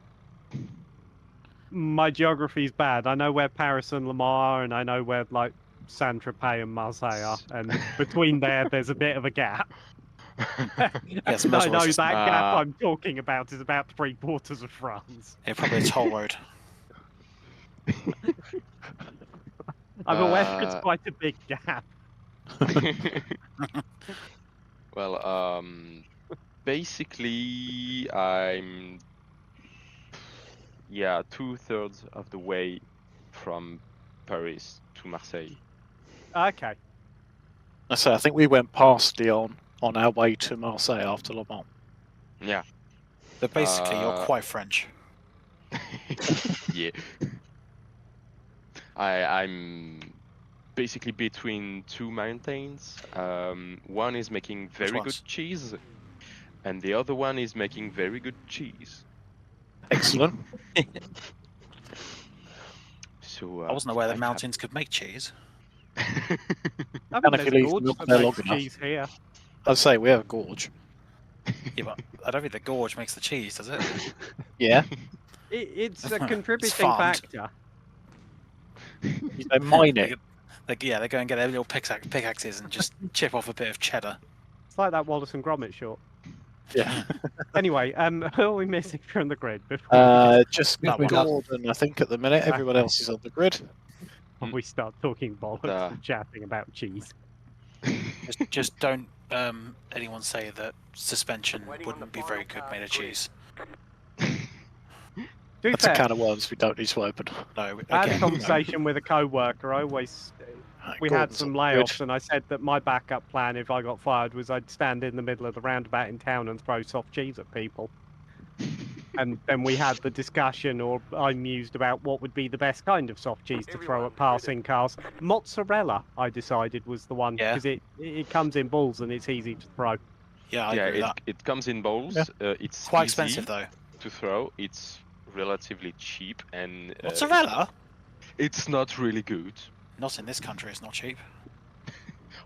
My geography's bad. I know where Paris and Le Mans are, and I know where like Saint-Tropez and Marseille are, and between there's a bit of a gap. Yes, I know just, that gap I'm talking about is about 3/4 of France. Yeah, probably a toll road. I'm aware it's quite a big gap. Well, basically, I'm 2/3 of the way from Paris to Marseille. Okay. I think we went past Lyon on our way to Marseille after Le Mans. Yeah. So basically, you're quite French. Yeah. I'm basically between 2 mountains. One is making very good cheese, and the other one is making very good cheese. Excellent. So I wasn't aware that mountains could make cheese. I And mean, if you there's leave gorge them that there long makes enough. cheese here. I'd say we have a gorge. Yeah, but I don't think the gorge makes the cheese, does it? Yeah. It's a contributing farmed. factor. They mine it. They go and get their little pickaxes and just chip off a bit of cheddar. It's like that Wallace and Gromit short. Yeah. Anyway, who are we missing from the grid? Before Just That one. Gordon, I think, at the minute. Everyone else is on the grid. we start talking bollocks and chatting about cheese. Just don't anyone say that suspension wouldn't be very good made of cheese. That's a can of worms we don't need to open. No, I had a again, conversation with a co-worker. We had Gordon's some on the layoffs, grid. and I said that my backup plan, if I got fired, was I'd stand in the middle of the roundabout in town and throw soft cheese at people. And then we had the discussion, or I mused about what would be the best kind of soft cheese to throw at passing cars. Mozzarella, I decided, was the one, because it comes in balls and it's easy to throw. Yeah, I agree with that. It comes in bowls. Yeah. It's Quite easy expensive though. to throw. It's relatively cheap and Mozzarella? It's not really good. Not in this country. It's not cheap.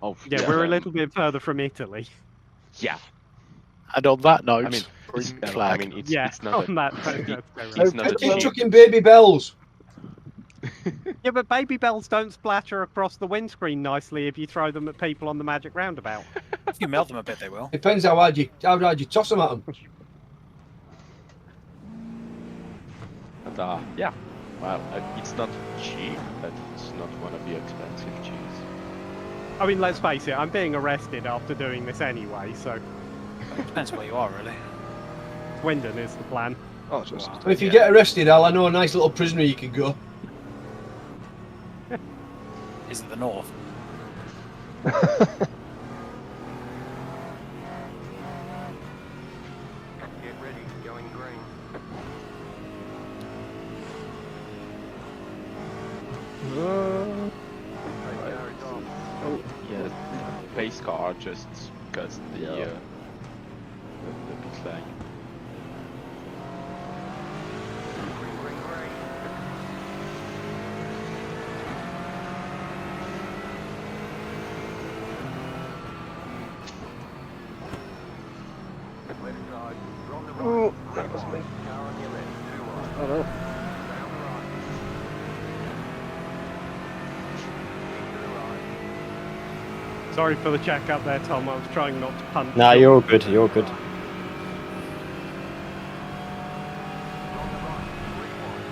Oh Yeah, we're a little bit further from Italy. Yeah. And on that note, I mean, green I flag. mean, it's Yeah, not on that note, it's not a Keep cheap. chucking baby bells. Yeah, but baby bells don't splatter across the windscreen nicely if you throw them at people on the magic roundabout. If you melt them a bit, they will. Depends how hard you toss them at them. But, yeah. Well, it's not cheap, but it's not one of the expensive cheese. I mean, let's face it, I'm being arrested after doing this anyway, so Depends where you are, really. Swindon is the plan. Oh, just. So if you get arrested, Al, I know a nice little prisoner you can go. Is it the north? Get ready, going green. Radar's off. Yeah, pace car just cuts the pit lane. Green, green, green. Let it ride. You're on the right. Oh, that was me. Car on your left. Too wide. Oh no. Round the right. Into the right. Sorry for the check up there, Tom. I was trying not to punt. No, you're all good. You're all good. On the right. 3 wide.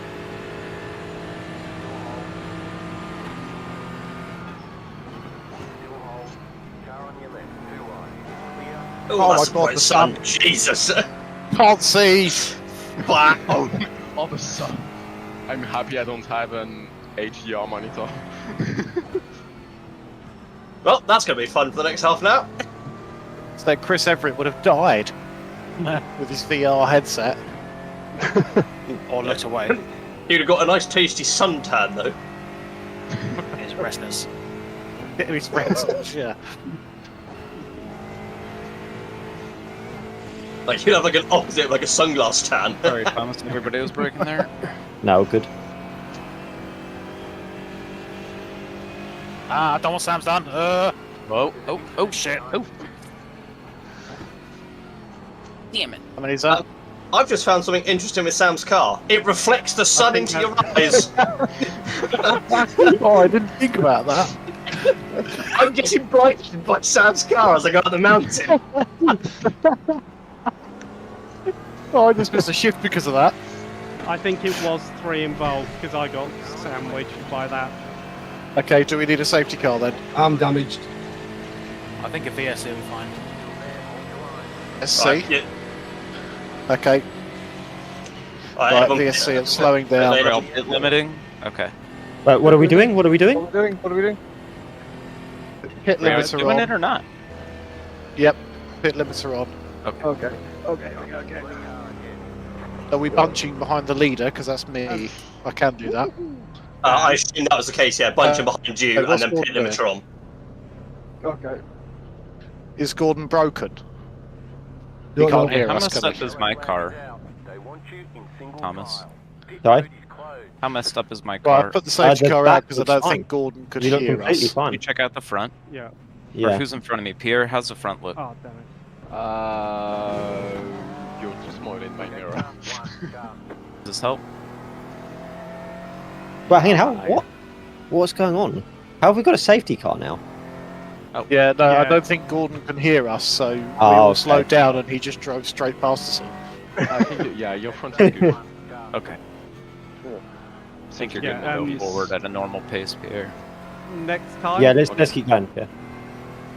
Still hold. Car on your left. 2 wide. Clear. Oh, Oh that's my God, quite the sun. Jesus. Can't see. Oh, all of a sudden. I'm happy I don't have an HDR monitor. Well, that's going to be fun for the next half an hour. So then Chris Everett would have died with his VR headset. Or looked away. You'd have got a nice tasty suntan, though. His retinas. His friends, yeah. Like, you'd have like an opposite, like a sunglass tan. Sorry, Thomas. Everybody was breaking there. No, all good. Ah, don't want Sam's done. Whoa! Oh shit! Oh! Damn it! I mean, is that? I've just found something interesting with Sam's car. It reflects the sun into your eyes. Oh, I didn't think about that. I'm getting brightened by Sam's car as I go up the mountain. Oh, I just missed a shift because of that. I think it was 3 involved because I got sandwiched by that. Okay, do we need a safety car then? I'm damaged. I think a VSC will be fine. SC? Right, yeah. Okay, Right, right, everyone- VSC, I'm slowing down. Later. Rail pit limiting. Okay. Right, what are we doing? What are we doing? What are we doing? What are we doing? Pit Are we limits are doing on. it or not? Yep, pit limits are on. Okay. Okay. Are we bunching behind the leader? Because that's me. I can do that. I assume that was the case, yeah. Bunching behind you and what's then pit Gordon limiter on. Okay. Is Gordon broken? He Don't can't know. hear How us, messed can up he? is my car, They want you in single Thomas? file. Pit Sorry? road is closed. How messed up is my Well, I car? put the safety the car back out because I looks don't fine. think Gordon could You look hear completely us. fine. You check out the front. Yeah. Or Yeah. who's in front of me? Pierre, how's the front look? Oh, damn it. You're too small in my mirror. Does this help? But hang on, what? What's going on? How have we got a safety car now? Yeah, no, I Yeah. don't think Gordon can hear us, so we Oh, all okay. slowed down and he just drove straight past us. I think, yeah, your front is good. Okay. I think you're good Yeah, to go forward at a normal pace, Pierre. Next time, Yeah, let's keep going. Yeah.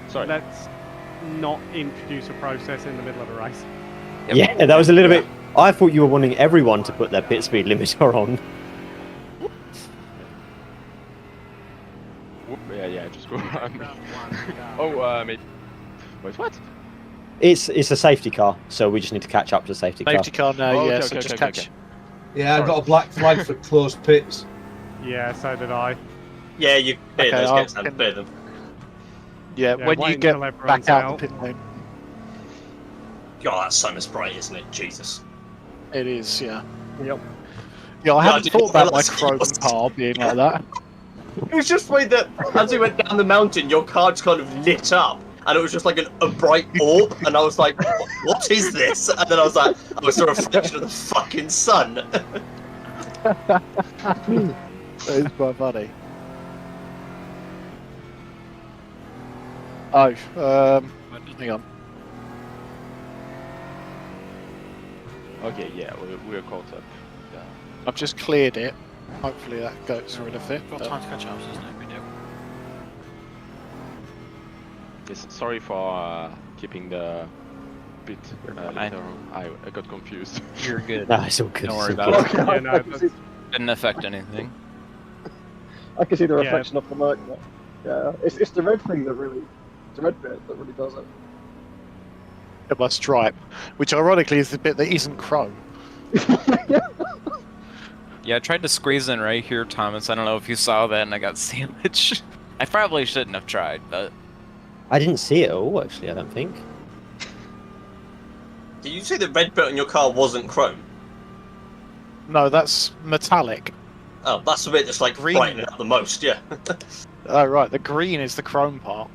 Sorry. let's not introduce a process in the middle of a race. Yep. Yeah, that was a little bit. I thought you were wanting everyone to put their pit speed limiter on. Yeah, just go around me. Oh, mate. Wait, what? It's a safety car, so we just need to catch up to the safety car. Safety car now, Oh, yeah, okay, so okay, just okay, catch. okay. Yeah, I Sorry. got a black flag for closed pits. Yeah, so did I. Yeah, you clear Okay, those I'll- gates and clear them. Yeah, Yeah, when wait you get until everyone's back out out. the pit lane. God, that's so much bright, isn't it? Jesus. It is, yeah. Yep. Yeah, I Yeah, I hadn't didn't thought about my realise it chrome was- car being like that. It was just the way that as we went down the mountain, your car just kind of lit up, and it was just like a bright orb, and I was like, what is this? And then I was like, oh, it's a reflection of the fucking sun. That is quite funny. Oh, hang on. Okay, yeah, we're caught up. Yeah. I've just cleared it. Hopefully that gets rid of it. Got time to catch up, so there's no big deal. Yes, sorry for keeping the bit fine. later on. I got confused. You're good. No, it's all good. Don't it's worry all about good. it. Yeah, no, I, can see, Didn't affect anything. I can see the Yeah. reflection of the mic. But yeah, it's the red thing that really, it's the red bit that really does it. My stripe, which ironically is the bit that isn't chrome. Yeah, I tried to squeeze in right here, Thomas. I don't know if you saw that, and I got sandwiched. I probably shouldn't have tried, but I didn't see it all, actually. I don't think. Did you say the red bit on your car wasn't chrome? No, that's metallic. Oh, that's the bit that's like Green. brightening up the most, yeah. Oh, right, the green is the chrome part.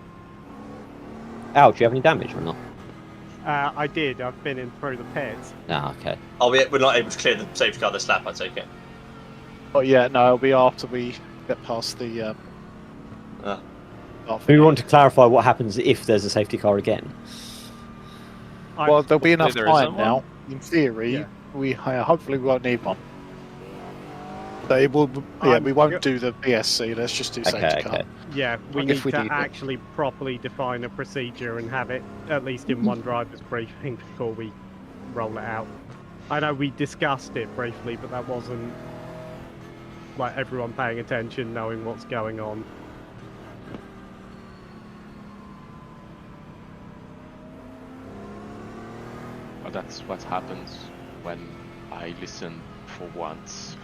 Ow, do you have any damage or not? I did. I've been in through the pits. Ah, okay. Oh, we're not able to clear the safety car this lap, I take it. Oh, yeah, no, it'll be after we get past the. We want to clarify what happens if there's a safety car again. Well, there'll be enough there time isn't now. In theory, Yeah. we hopefully we won't need one. So it will, yeah, we won't do the PSC. Let's just do safety Okay, car. okay. Yeah, we If need we to need it. actually properly define a procedure and have it at least in one driver's briefing before we roll it out. I know we discussed it briefly, but that wasn't like everyone paying attention, knowing what's going on. Well, that's what happens when I listen for once.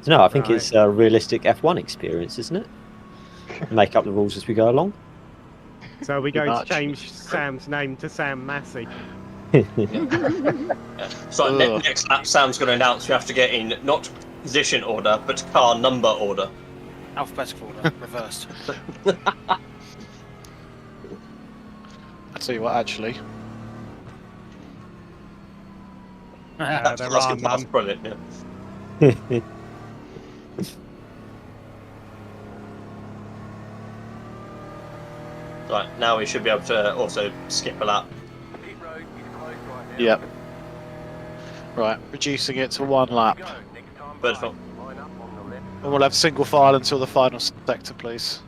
No, I think Right. it's a realistic F1 experience, isn't it? Make up the rules as we go along. So we're Pretty going to much. change Sam's name to Sam Massey. So Ugh. next lap, Sam's going to announce we have to get in not position order, but car number order. Alphabetical order, reversed. I'll tell you what, actually. There That's are none. brilliant, yeah. Right, now we should be able to also skip a lap. Pit road is closed right now. Yep. Right, reducing it to one lap. Go. Next time, Beautiful. line up on the left. And we'll have single file until the final sector, please.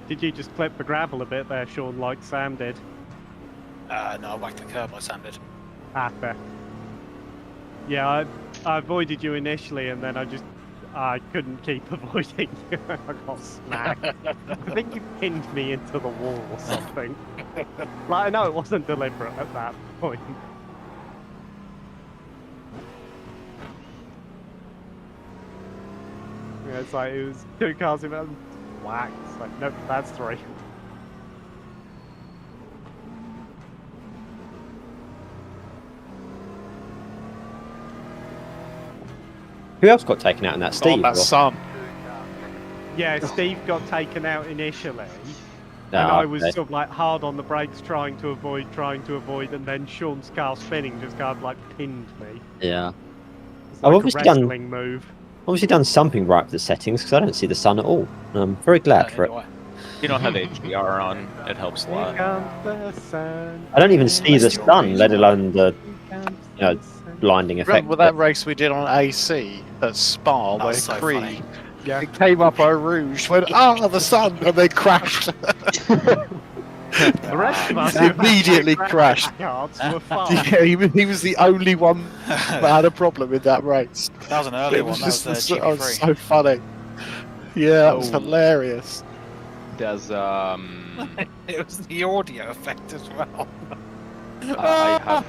Did you just clip the gravel a bit there, Sean, like Sam did? No, I whacked the curb like Sam did. Ah, fair. Yeah, I avoided you initially, and then I couldn't keep avoiding you. I got smacked. I think you pinned me into the wall or something. Like, I know it wasn't deliberate at that point. Yeah, it's like, it was two cars in front, whack. It's like, nope, that's three. Who else got taken out in that? Steve? Oh, that's or- Sun. Yeah, Steve got taken out initially, No, and I was okay. sort of like hard on the brakes, trying to avoid, and then Sean's car spinning just kind of like pinned me. Yeah. It's I've like a obviously done wrestling move. something right with the settings because I don't see the sun at all. And I'm very glad for it. Anyway. You don't have HDR on. It helps a Here lot. comes the sun. I don't even see the Unless you're sun, really let smart. alone the Here comes you know, the sun. blinding effect. Remember that race we did on AC at Spa That where was so Creed funny. Yeah. it came up Eau Rouge, went, the sun, and then crashed. The rest of us He who had immediately track crashed. cards were fine. Yeah, he was the only one that had a problem in that race. That was an early It one. was That was just the oh, GT3. so funny. Yeah, that was Oh. hilarious. There's It was the audio effect as well. I have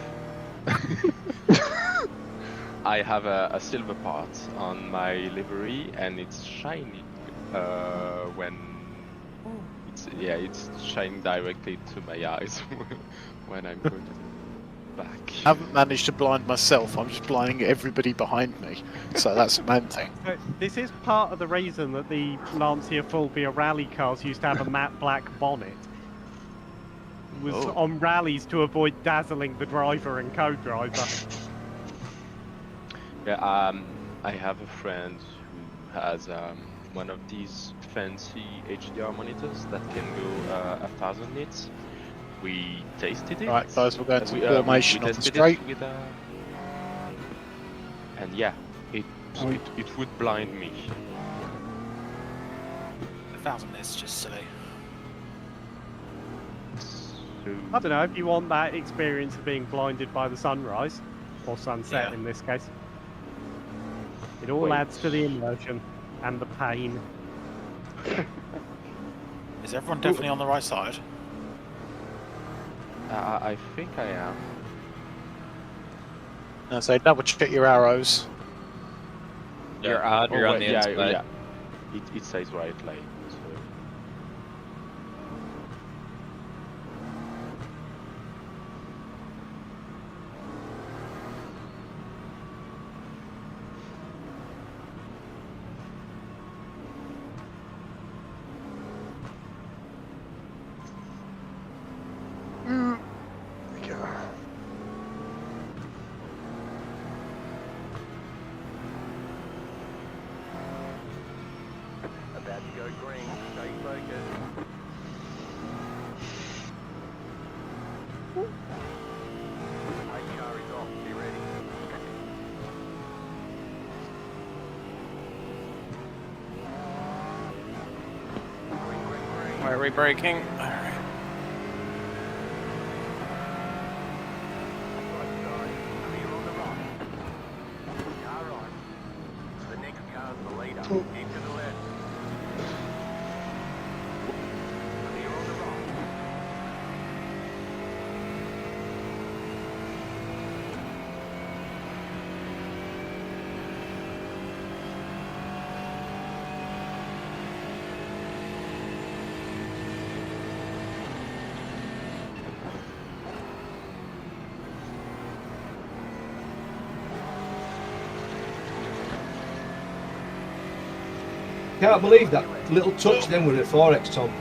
I have a silver part on my livery, and it's shining when it's shining directly to my eyes when I'm putting it back. I haven't managed to blind myself. I'm just blinding everybody behind me. So that's the main thing. So this is part of the reason that the Lancia Fulvia rally cars used to have a matte black bonnet. It was Oh. on rallies to avoid dazzling the driver and co-driver. Yeah, I have a friend who has one of these fancy HDR monitors that can go 1000 nits. We tasted it. Right, guys, we're going to We formation on the tested straight. it with, and yeah, it would blind me. 1,000 is just silly. So, I don't know if you want that experience of being blinded by the sunrise, or sunset Yeah. in this case. It all Wait. adds to the immersion and the pain. Is everyone definitely on the right side? I think I am. Now, so double check your arrows. You're odd. You're on the inside. Yeah. It says right lane. So. About to go green. Stay focused. AR is off. Be ready. Green, green, green. Why are we braking? Alright. Right side. Clear on the right. Car right. The next car's the leader. Keep to the left. Clear on the right. Can't believe that little touch then with a 4X, Tom.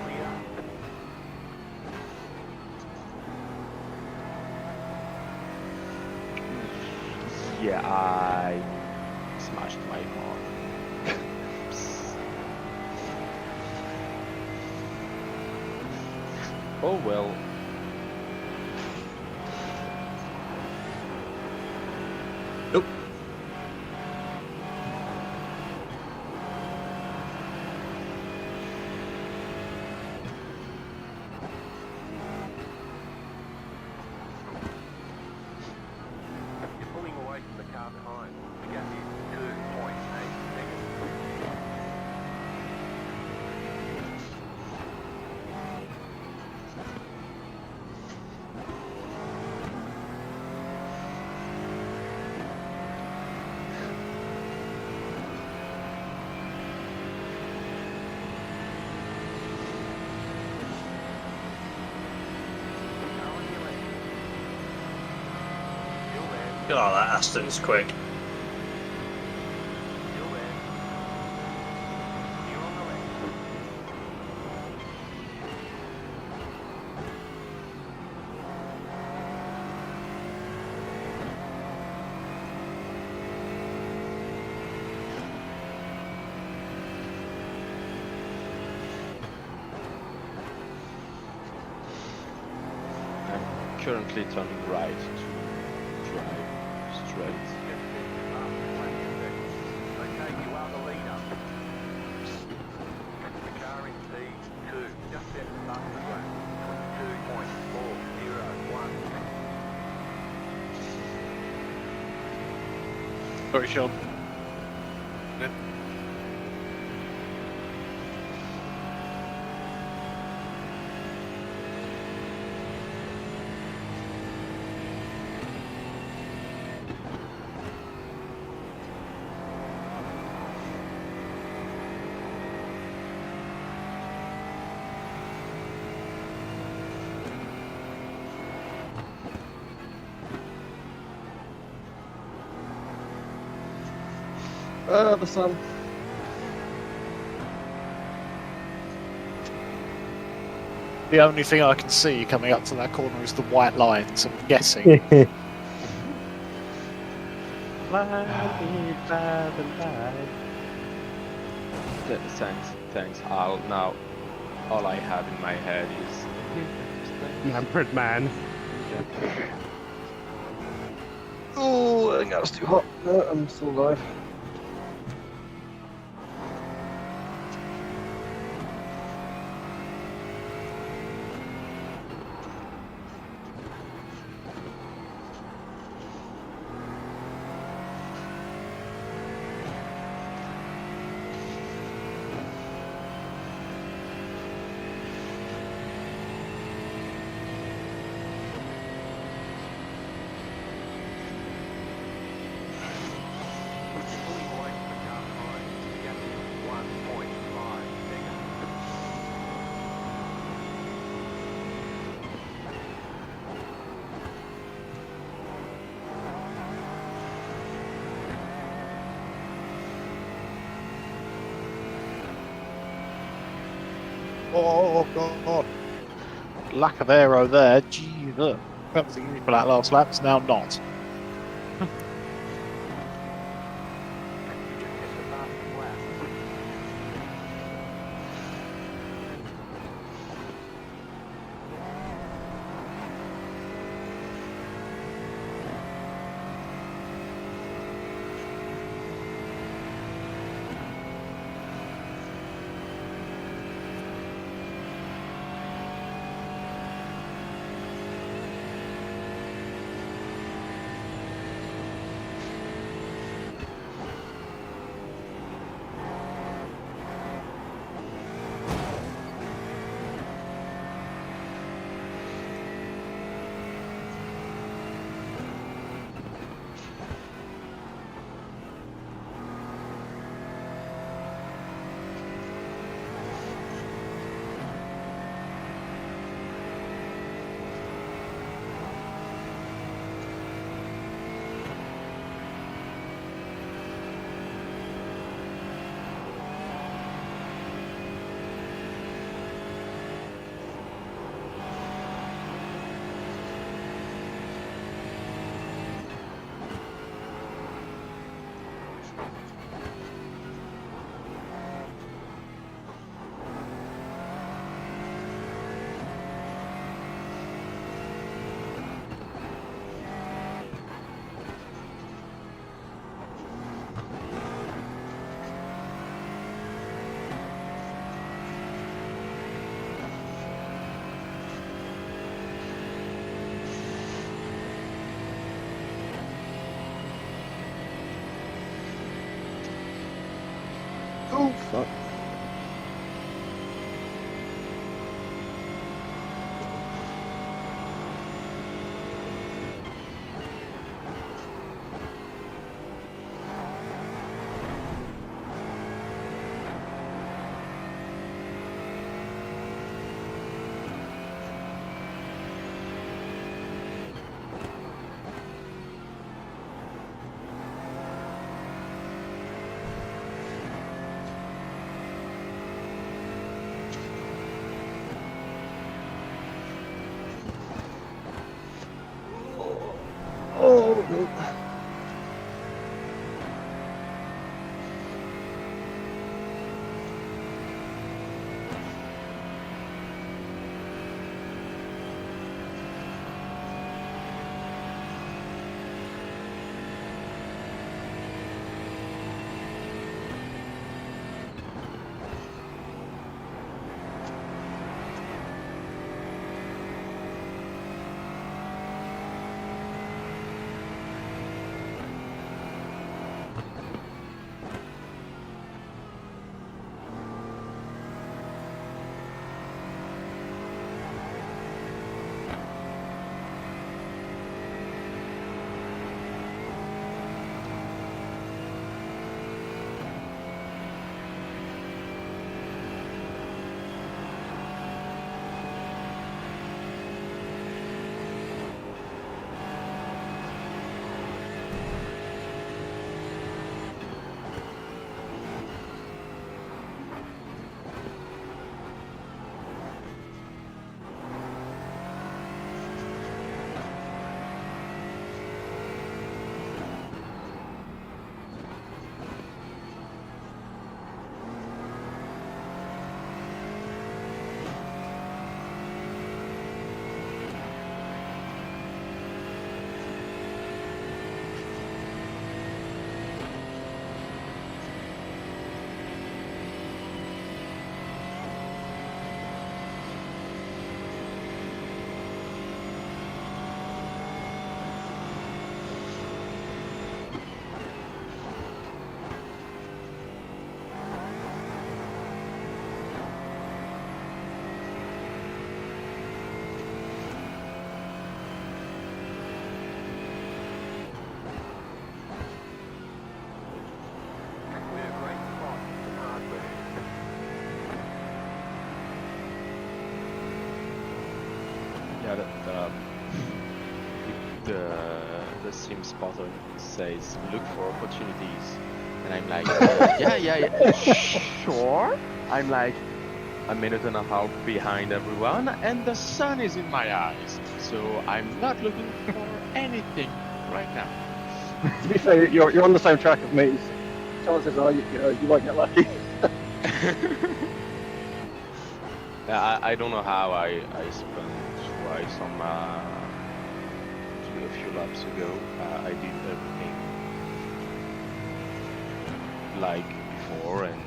Clear. Yeah, I smashed my car. Oh well. Nope. You're pulling away from the car behind. The gap is 2.8 seconds. Car on your left. Still there. Oh, that Aston's quick. Still there. currently turning right to drive straight. Okay, you are the leader. The car in P2 just set the start of the lap. 22.401. Sorry, Sean. The sun. The only thing I can see coming up to that corner is the white lines. I'm guessing. Thanks. Now all I have in my head is Manfred man. Oh, I think that was too hot. No, I'm still alive. Oh god! Lack of aero there. Gee, look. That was easy for that last lap. It's now not. Oh, fuck. Oh, no. Yeah, the sim spotter says look for opportunities, and I'm like, yeah, sure. I'm like a minute and a half behind everyone, and the sun is in my eyes, so I'm not looking for anything right now. To be fair, you're on the same track as me. So chances are you might get lucky. Yeah, I don't know how I spun twice on a few laps ago. I did everything like before, and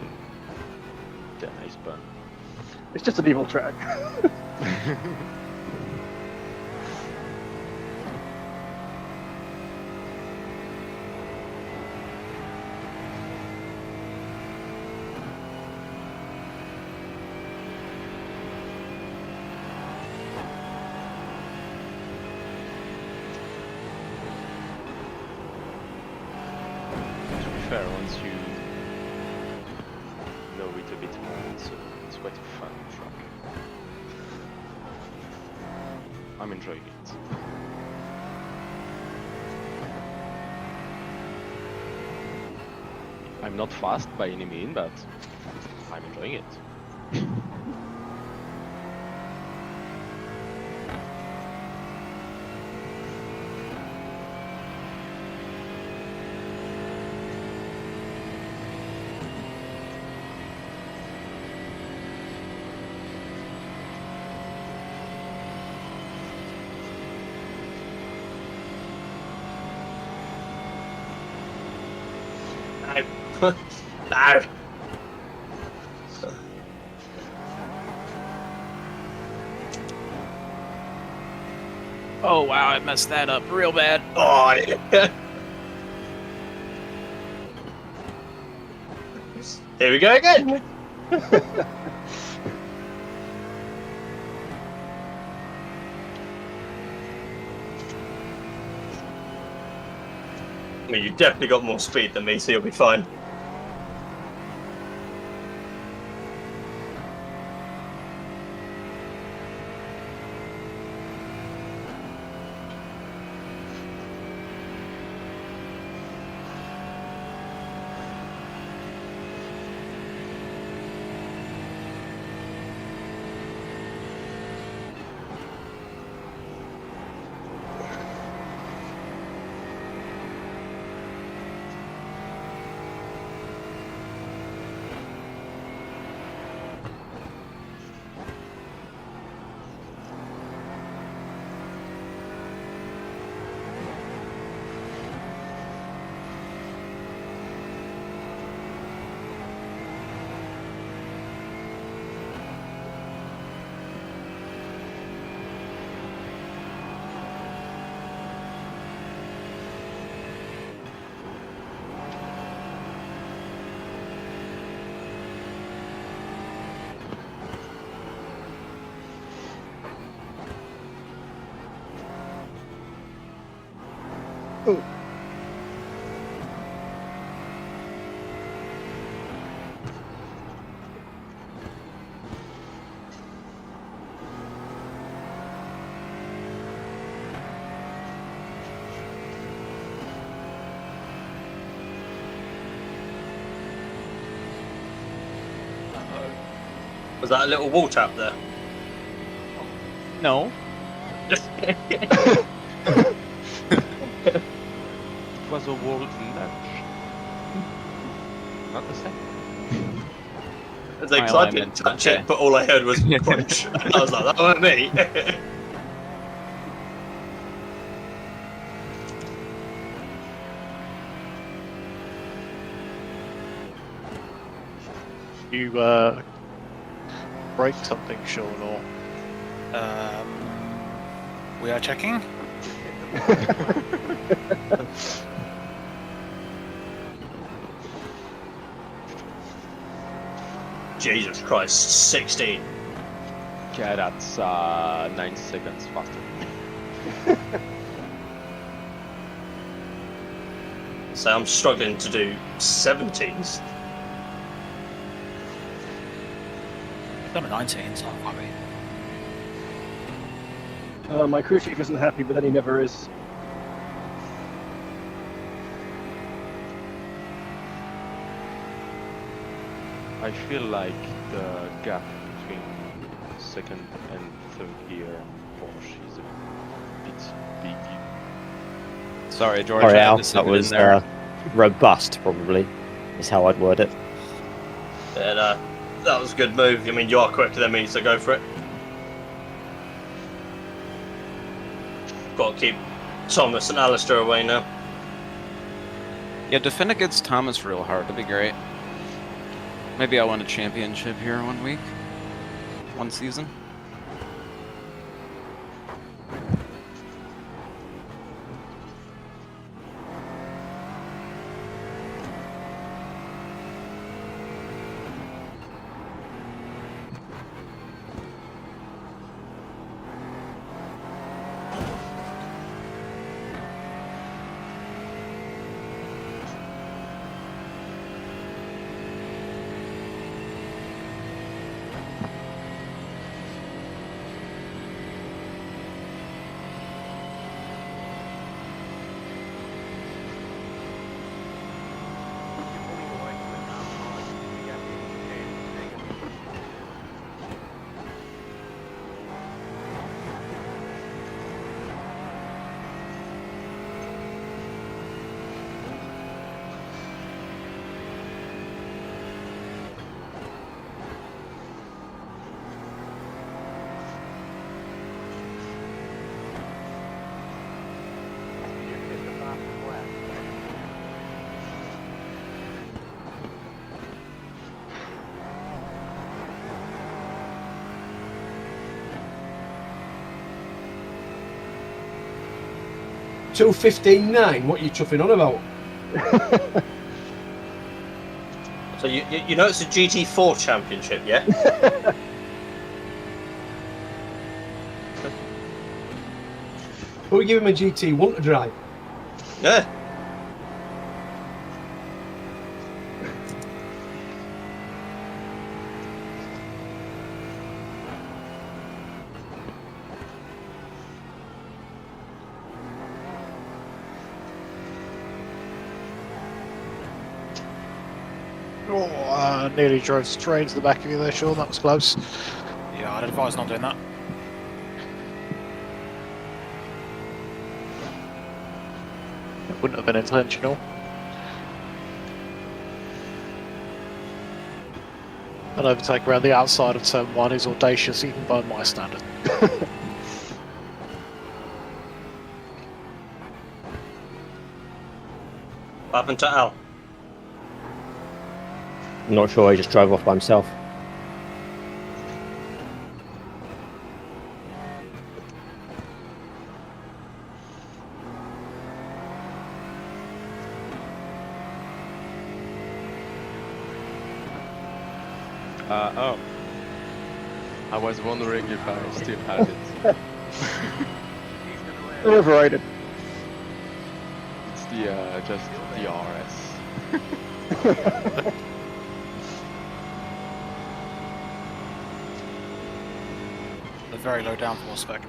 then I spun. It's just an evil track. Once you know it a bit more, it's quite a fun track. I'm enjoying it. I'm not fast by any means, but I'm enjoying it. No. Oh wow, I messed that up real bad. Oh, yeah. Here we go again. I mean, you definitely got more speed than me, so you'll be fine. Was that a little wall tap there? No. It was a world lunch. Not the same. Because I didn't touch it, but all I heard was crunch. I was like, that wasn't me. You break something, Sean, or We are checking. Jesus Christ, 16. Yeah, that's 9 seconds faster. So I'm struggling to do 17s. Done a 19, so I'm happy. My crew chief isn't happy, but then he never is. I feel like the gap between second and third gear Porsche is a bit big. Sorry, George. Sorry, I had Al, to slip that it in was there. robust, probably, is how I'd word it. And that was a good move. I mean, you are quicker than me, so go for it. Got to keep Thomas and Alistair away now. Yeah, defend against Thomas real hard. That'd be great. Maybe I'll win a championship here one week. One season. $2:15.9. What are you chuffing on about? So you know it's a GT4 championship, yeah? Who are giving him a GT1 to drive? Yeah. Oh, nearly drove straight into the back of you there, Sean. That was close. Yeah, I'd advise not doing that. It wouldn't have been intentional. An overtake around the outside of turn 1 is audacious, even by my standard. What happened to Al? I'm not sure, he just drove off by himself. Oh. I was wondering if I still had it. Overrated. It's the just the RS. The very low downforce spec.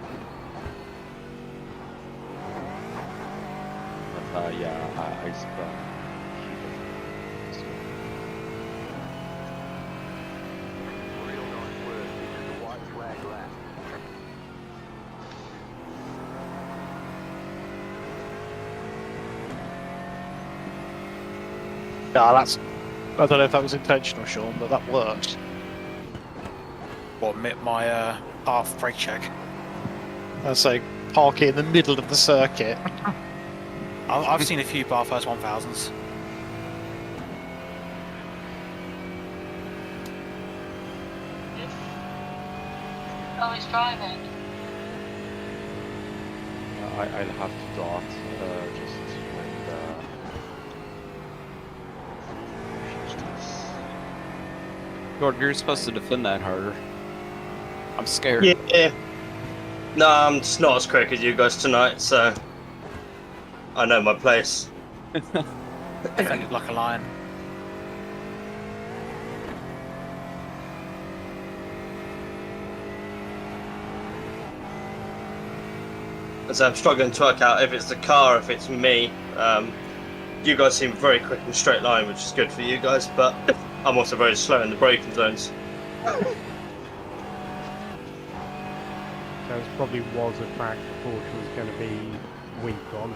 But yeah, I spun. Real nice work. This is the white flag lap. Yeah, that's. I don't know if that was intentional, Sean, but that worked. What, my half brake check? I say park it in the middle of the circuit. I've seen a few Bathurst 1000s. Oh, he's driving. I'll have to dart just when finish this. Gordon, you're supposed to defend that harder. I'm scared. Yeah. No, I'm just not as quick as you guys tonight, so I know my place. Defended like a lion. as I'm struggling to work out if it's the car, if it's me. You guys seem very quick in a straight line, which is good for you guys, but I'm also very slow in the braking zones. So this probably was a track the Porsche was going to be weak on.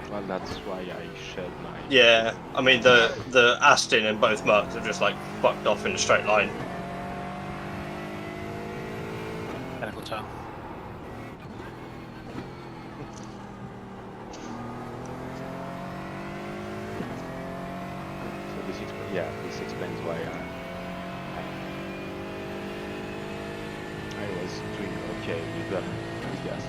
Well, that's why I shed my... Yeah, I mean the Aston and both Mercs have just like fucked off in a straight line. Technical turn. So this explains why I was doing okay with gas.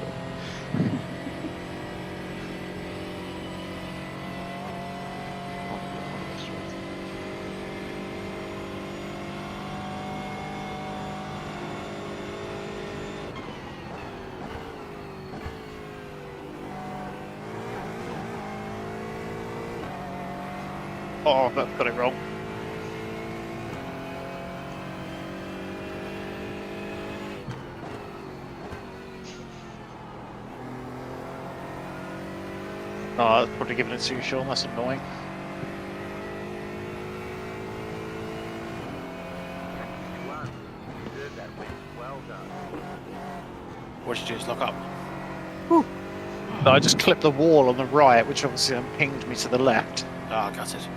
Oh, I've got it wrong. Oh, I was probably giving it to you, Sean. That's annoying. Well done. What did you do? Just lock up? No, I just clipped the wall on the right, which obviously then pinged me to the left. Ah, got it.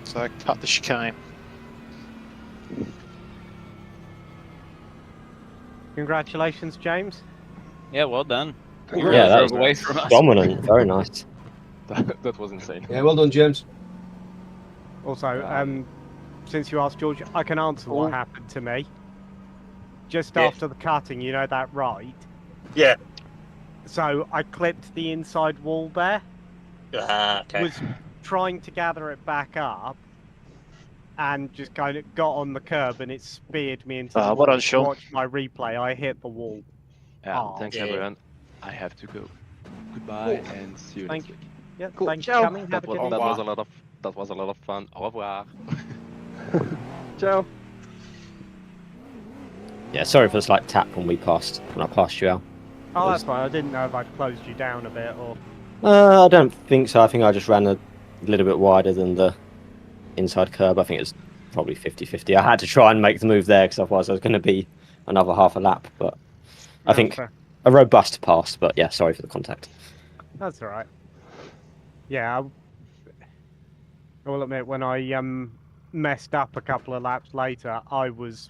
So I cut the chicane. Congratulations, James. Yeah, well done. Yeah, that was away from us. dominant. Very nice. That was insane. Yeah, well done, James. Also, since you asked George, I can answer what happened to me. Just after the cutting, you know that right? Yeah. So I clipped the inside wall there. Okay. Was trying to gather it back up, and just kind of got on the curb, and it speared me into the wall. Well done, Sean. Watch my replay. I hit the wall. Thanks everyone. I have to go. Goodbye and see you next week. Yeah, Cool. thanks for Ciao. coming. Have That a good was evening. a lot of fun. Au revoir. Ciao. Yeah, sorry for the slight tap when I passed you out. Oh, that's fine. I didn't know if I'd closed you down a bit or. I don't think so. I think I just ran a little bit wider than the inside curb. I think it's probably 50-50. I had to try and make the move there because otherwise I was going to be another half a lap. But I think fair. a robust pass. But yeah, sorry for the contact. That's all right. Yeah, I will admit when I messed up a couple of laps later, I was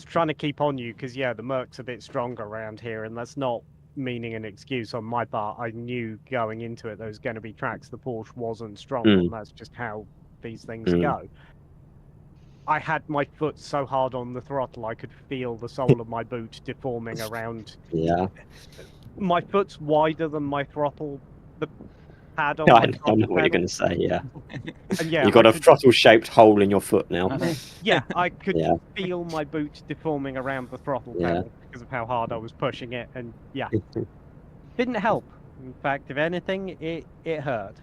trying to keep on you because yeah, the Merc's a bit stronger around here, and that's not meaning an excuse on my part. I knew going into it there was going to be tracks the Porsche wasn't strong on. That's just how these things go. I had my foot so hard on the throttle I could feel the sole of my boot deforming around. Yeah. My foot's wider than my throttle. The pad on Yeah, my I know throttle what you're pedal. going to say. Yeah. And yeah, You've got I a could- throttle-shaped hole in your foot now. Yeah, I could Yeah. feel my boot deforming around the throttle Yeah. pedal because of how hard I was pushing it, and yeah, didn't help. In fact, if anything, it hurt.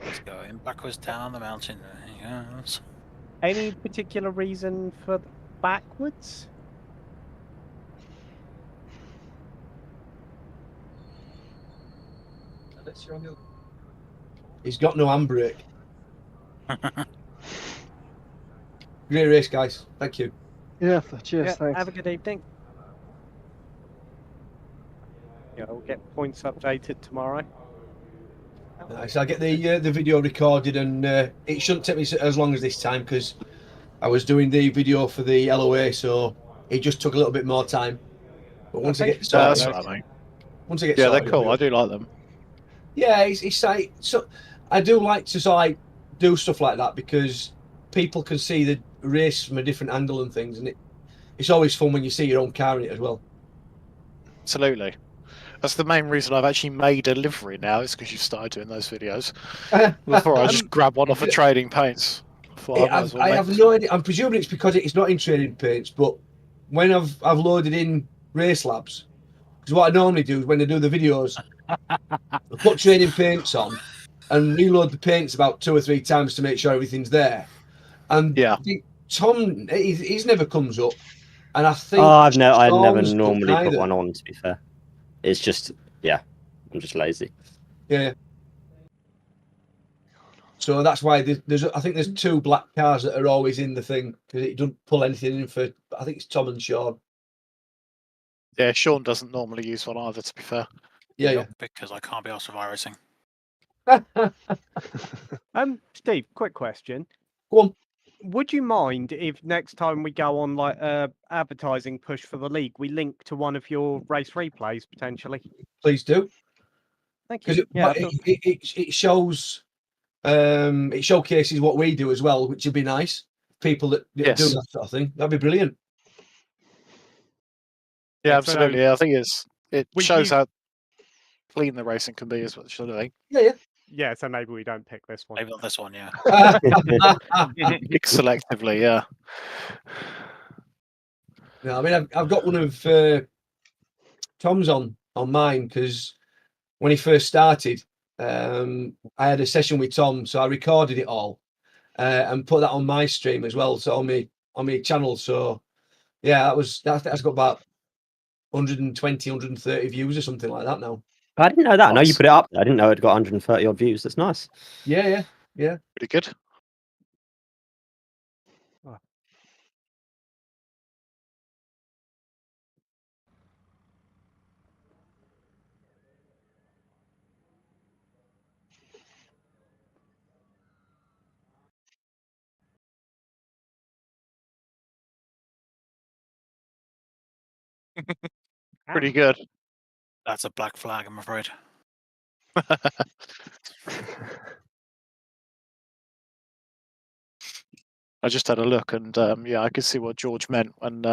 Let's go in backwards down the mountain. There he goes. Any particular reason for the backwards? He's got no handbrake. Great race, guys. Thank you. Yeah, cheers, Yeah, thanks. have a good evening. Yeah, we'll get points updated tomorrow. So I'll get the video recorded, and it shouldn't take me as long as this time because I was doing the video for the LOA, so it just took a little bit more time. But once I get started, That's what I mean. once I get Yeah, started, they're cool. I do like them. yeah, it's like so. I do like to like do stuff like that because people can see the race from a different angle and things, and it's always fun when you see your own car in it as well. Absolutely. That's the main reason I've actually made a livery now, is because you started doing those videos. Before I just grab one off of Trading Paints. I have no idea. I'm presuming it's because it's not in Trading Paints, but when I've loaded in Race Labs, because what I normally do is when I do the videos, put training paints on and reload the paints about 2 or 3 times to make sure everything's there. And Yeah. Tom, he's never comes up. And I think I never Sean's normally doesn't put either. one on. To be fair, it's just I'm just lazy. Yeah. So that's why I think there's 2 black cars that are always in the thing because it doesn't pull anything in for. I think it's Tom and Sean. Yeah, Sean doesn't normally use one either, to be fair. Yeah, Because I can't be asked for virusing. Steve, quick question. Go on. Would you mind if next time we go on like advertising push for the league, we link to one of your race replays potentially? Please do. Thank you. Because it shows, it showcases what we do as well, which would be nice. People that do that sort of thing, that'd be brilliant. Yeah, absolutely. Yeah, I think it shows how clean the racing can be, as well. Sort of thing. Yeah, so maybe we don't pick this one. Maybe not this one, yeah. Pick selectively, yeah. No, I mean I've got one of Tom's on mine because when he first started, I had a session with Tom, so I recorded it all and put that on my stream as well, so on my channel. So yeah, that's got about 120, 130 views or something like that now. I didn't know that. I know you put it up. I didn't know it got 130 odd views. That's nice. Yeah. Pretty good. Oh. Pretty good. That's a black flag, I'm afraid. I just had a look, and yeah, I could see what George meant when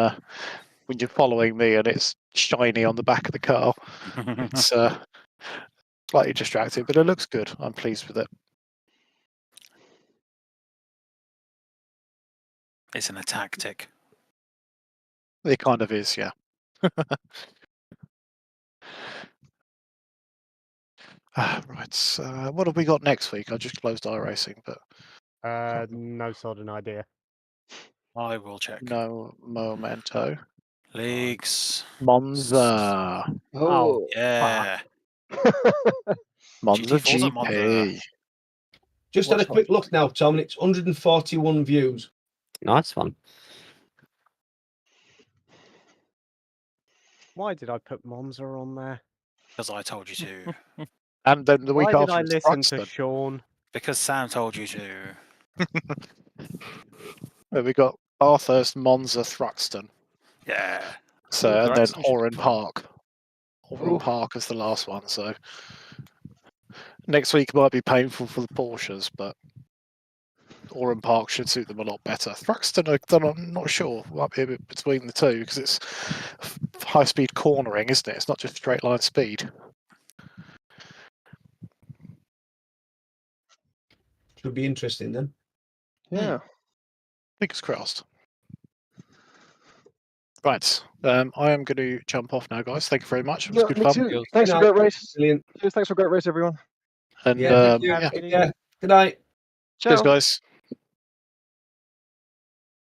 you're following me and it's shiny on the back of the car. It's slightly distracting, but it looks good. I'm pleased with it. It's an tactic. It kind of is, yeah. Right. What have we got next week? I just closed iRacing, but no sort of idea. I will check. No momento. Leagues. Monza. Oh, yeah. Monza GT4's at Monza. GP. Just had a quick look now, Tom, and it's 141 views. Nice one. Why did I put Monza on there? Because I told you to. And then the week Why did after, I it's listen to Thruxton. Sean? Because Sam told you to. Well, we got Bathurst, Monza, Thruxton. Yeah. So and then Oran fun. Park. Oran Park is the last one. So next week might be painful for the Porsches, but Oran Park should suit them a lot better. Thruxton, I'm not sure. Might be a bit between the two because it's high-speed cornering, isn't it? It's not just straight line speed. Should be interesting then. Yeah. Fingers crossed. Right. I am going to jump off now, guys. Thank you very much. It was good Me fun. too. Thanks for a great race. Cheers, thanks for a great race, everyone. And Yeah. yeah. Good night. Cheers, guys.